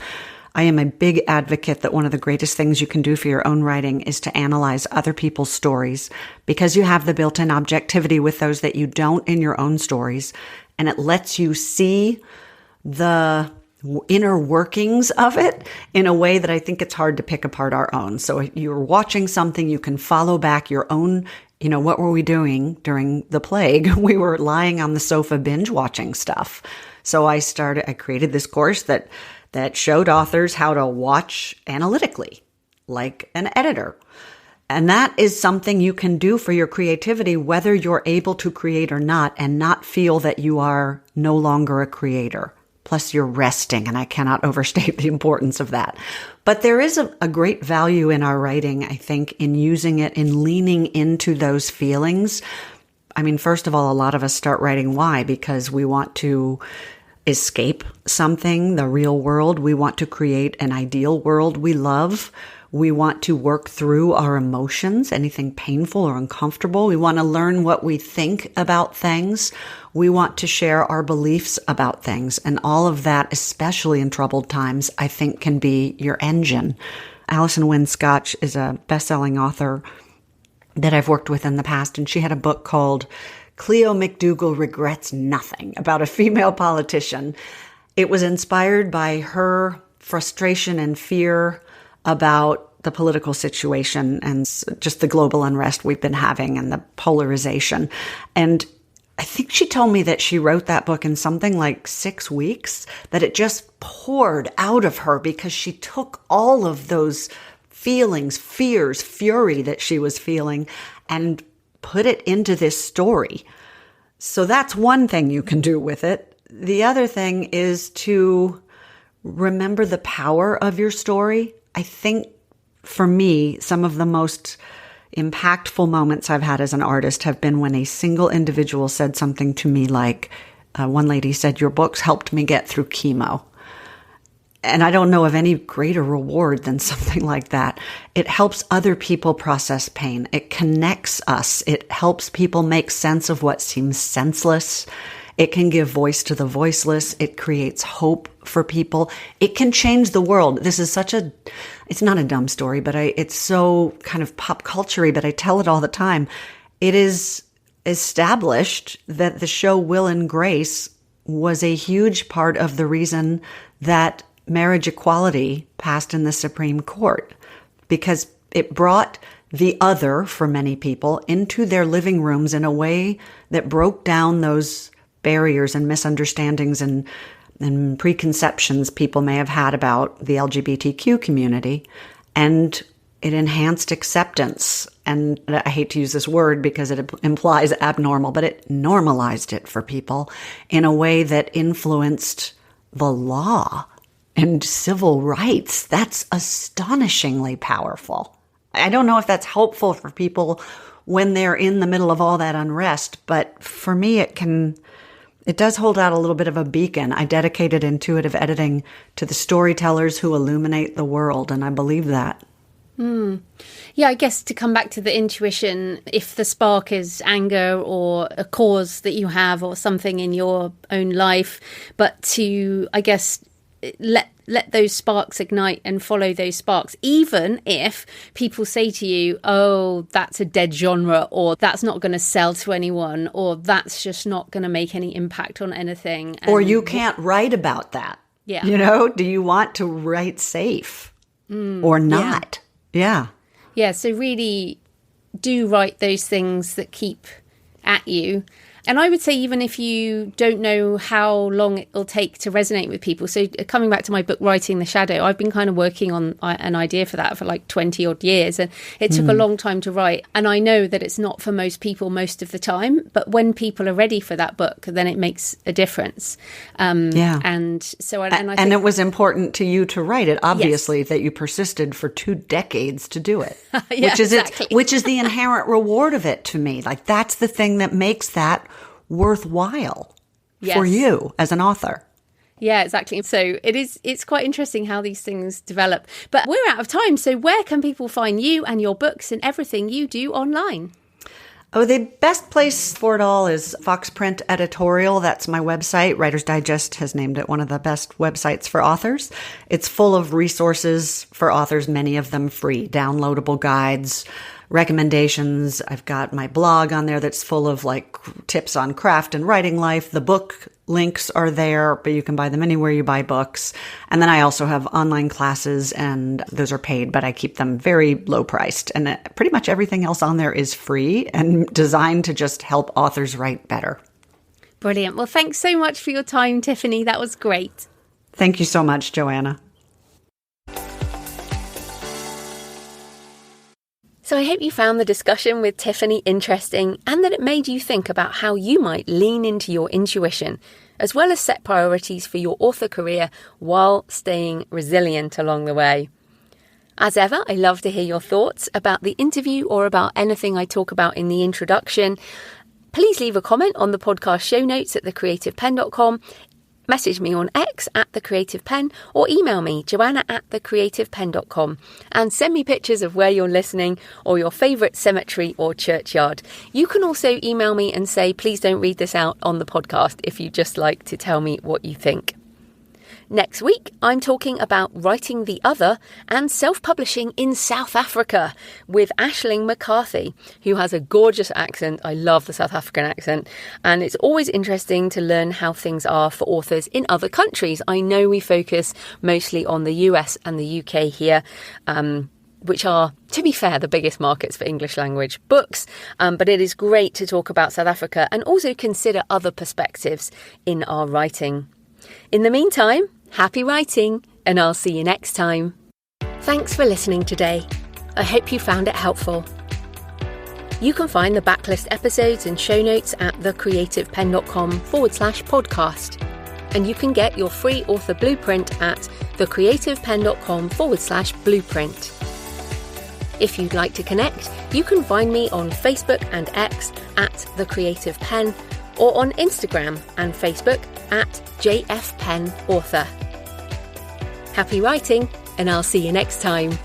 I am a big advocate that one of the greatest things you can do for your own writing is to analyze other people's stories, because you have the built-in objectivity with those that you don't in your own stories. And it lets you see the inner workings of it in a way that I think it's hard to pick apart our own. So if you're watching something, you can follow back your own, what were we doing during the plague? We were lying on the sofa binge watching stuff. So I created this course that showed authors how to watch analytically, like an editor. And that is something you can do for your creativity, whether you're able to create or not, and not feel that you are no longer a creator. Plus you're resting, and I cannot overstate the importance of that. But there is a great value in our writing, I think, in using it, in leaning into those feelings. I mean, first of all, a lot of us start writing why? Because we want to escape something, the real world. We want to create an ideal world we love. We want to work through our emotions, anything painful or uncomfortable. We want to learn what we think about things. We want to share our beliefs about things. And all of that, especially in troubled times, I think can be your engine. Alison Wynne Scotch is a best-selling author that I've worked with in the past, and she had a book called Cleo McDougal Regrets Nothing, about a female politician. It was inspired by her frustration and fear about the political situation and just the global unrest we've been having and the polarization. And I think she told me that she wrote that book in something like 6 weeks, that it just poured out of her because she took all of those feelings, fears, fury that she was feeling and put it into this story. So that's one thing you can do with it. The other thing is to remember the power of your story. I think for me, some of the most impactful moments I've had as an artist have been when a single individual said something to me like, one lady said, "Your books helped me get through chemo." And I don't know of any greater reward than something like that. It helps other people process pain. It connects us. It helps people make sense of what seems senseless. It can give voice to the voiceless. It creates hope for people. It can change the world. This is it's not a dumb story, but it's so kind of pop culture-y, but I tell it all the time. It is established that the show Will and Grace was a huge part of the reason that marriage equality passed in the Supreme Court, because it brought the other, for many people, into their living rooms in a way that broke down those barriers and misunderstandings and preconceptions people may have had about the LGBTQ community. And it enhanced acceptance. And I hate to use this word because it implies abnormal, but it normalized it for people in a way that influenced the law and civil rights. That's astonishingly powerful. I don't know if that's helpful for people when they're in the middle of all that unrest, but for me, it does hold out a little bit of a beacon. I dedicated intuitive editing to the storytellers who illuminate the world, and I believe that. Yeah, I guess to come back to the intuition, if the spark is anger or a cause that you have or something in your own life, but to, I guess, let those sparks ignite and follow those sparks, even if people say to you, "Oh, that's a dead genre," or "That's not going to sell to anyone," or "That's just not going to make any impact on anything." Or you can't write about that. Yeah. Do you want to write safe? or not. Yeah. Yeah, so really do write those things that keep at you. And I would say even if you don't know how long it'll take to resonate with people. So coming back to my book, Writing the Shadow, I've been kind of working on an idea for that for like 20 odd years. And it took a long time to write. And I know that it's not for most people most of the time. But when people are ready for that book, then it makes a difference. And so I think, and it was important to you to write it, obviously, that you persisted for 2 decades to do it. Which is the inherent reward of it to me. Like, that's the thing that makes that worthwhile for you as an author. Yeah, exactly. So it's quite interesting how these things develop. But we're out of time. So where can people find you and your books and everything you do online? Oh, the best place for it all is Fox Print Editorial. That's my website. Writer's Digest has named it one of the best websites for authors. It's full of resources for authors, many of them free, downloadable guides, recommendations. I've got my blog on there that's full of like tips on craft and writing life. The book links are there, but you can buy them anywhere you buy books. And then I also have online classes, and those are paid, but I keep them very low priced. And pretty much everything else on there is free and designed to just help authors write better. Brilliant. Well, thanks so much for your time, Tiffany. That was great. Thank you so much, Joanna. So I hope you found the discussion with Tiffany interesting and that it made you think about how you might lean into your intuition, as well as set priorities for your author career while staying resilient along the way. As ever, I love to hear your thoughts about the interview or about anything I talk about in the introduction. Please leave a comment on the podcast show notes at thecreativepenn.com. Message me on X at thecreativepenn or email me, joanna@thecreativepenn.com, and send me pictures of where you're listening or your favourite cemetery or churchyard. You can also email me and say, please don't read this out on the podcast if you just like to tell me what you think. Next week, I'm talking about writing the other and self-publishing in South Africa with Aisling McCarthy, who has a gorgeous accent. I love the South African accent. And it's always interesting to learn how things are for authors in other countries. I know we focus mostly on the US and the UK here, which are, to be fair, the biggest markets for English language books. But it is great to talk about South Africa and also consider other perspectives in our writing. In the meantime, happy writing, and I'll see you next time. Thanks for listening today. I hope you found it helpful. You can find the backlist episodes and show notes at thecreativepenn.com/podcast. And you can get your free author blueprint at thecreativepenn.com/blueprint. If you'd like to connect, you can find me on Facebook and X at The Creative Penn, or on Instagram and Facebook at JFPennAuthor. Happy writing, and I'll see you next time.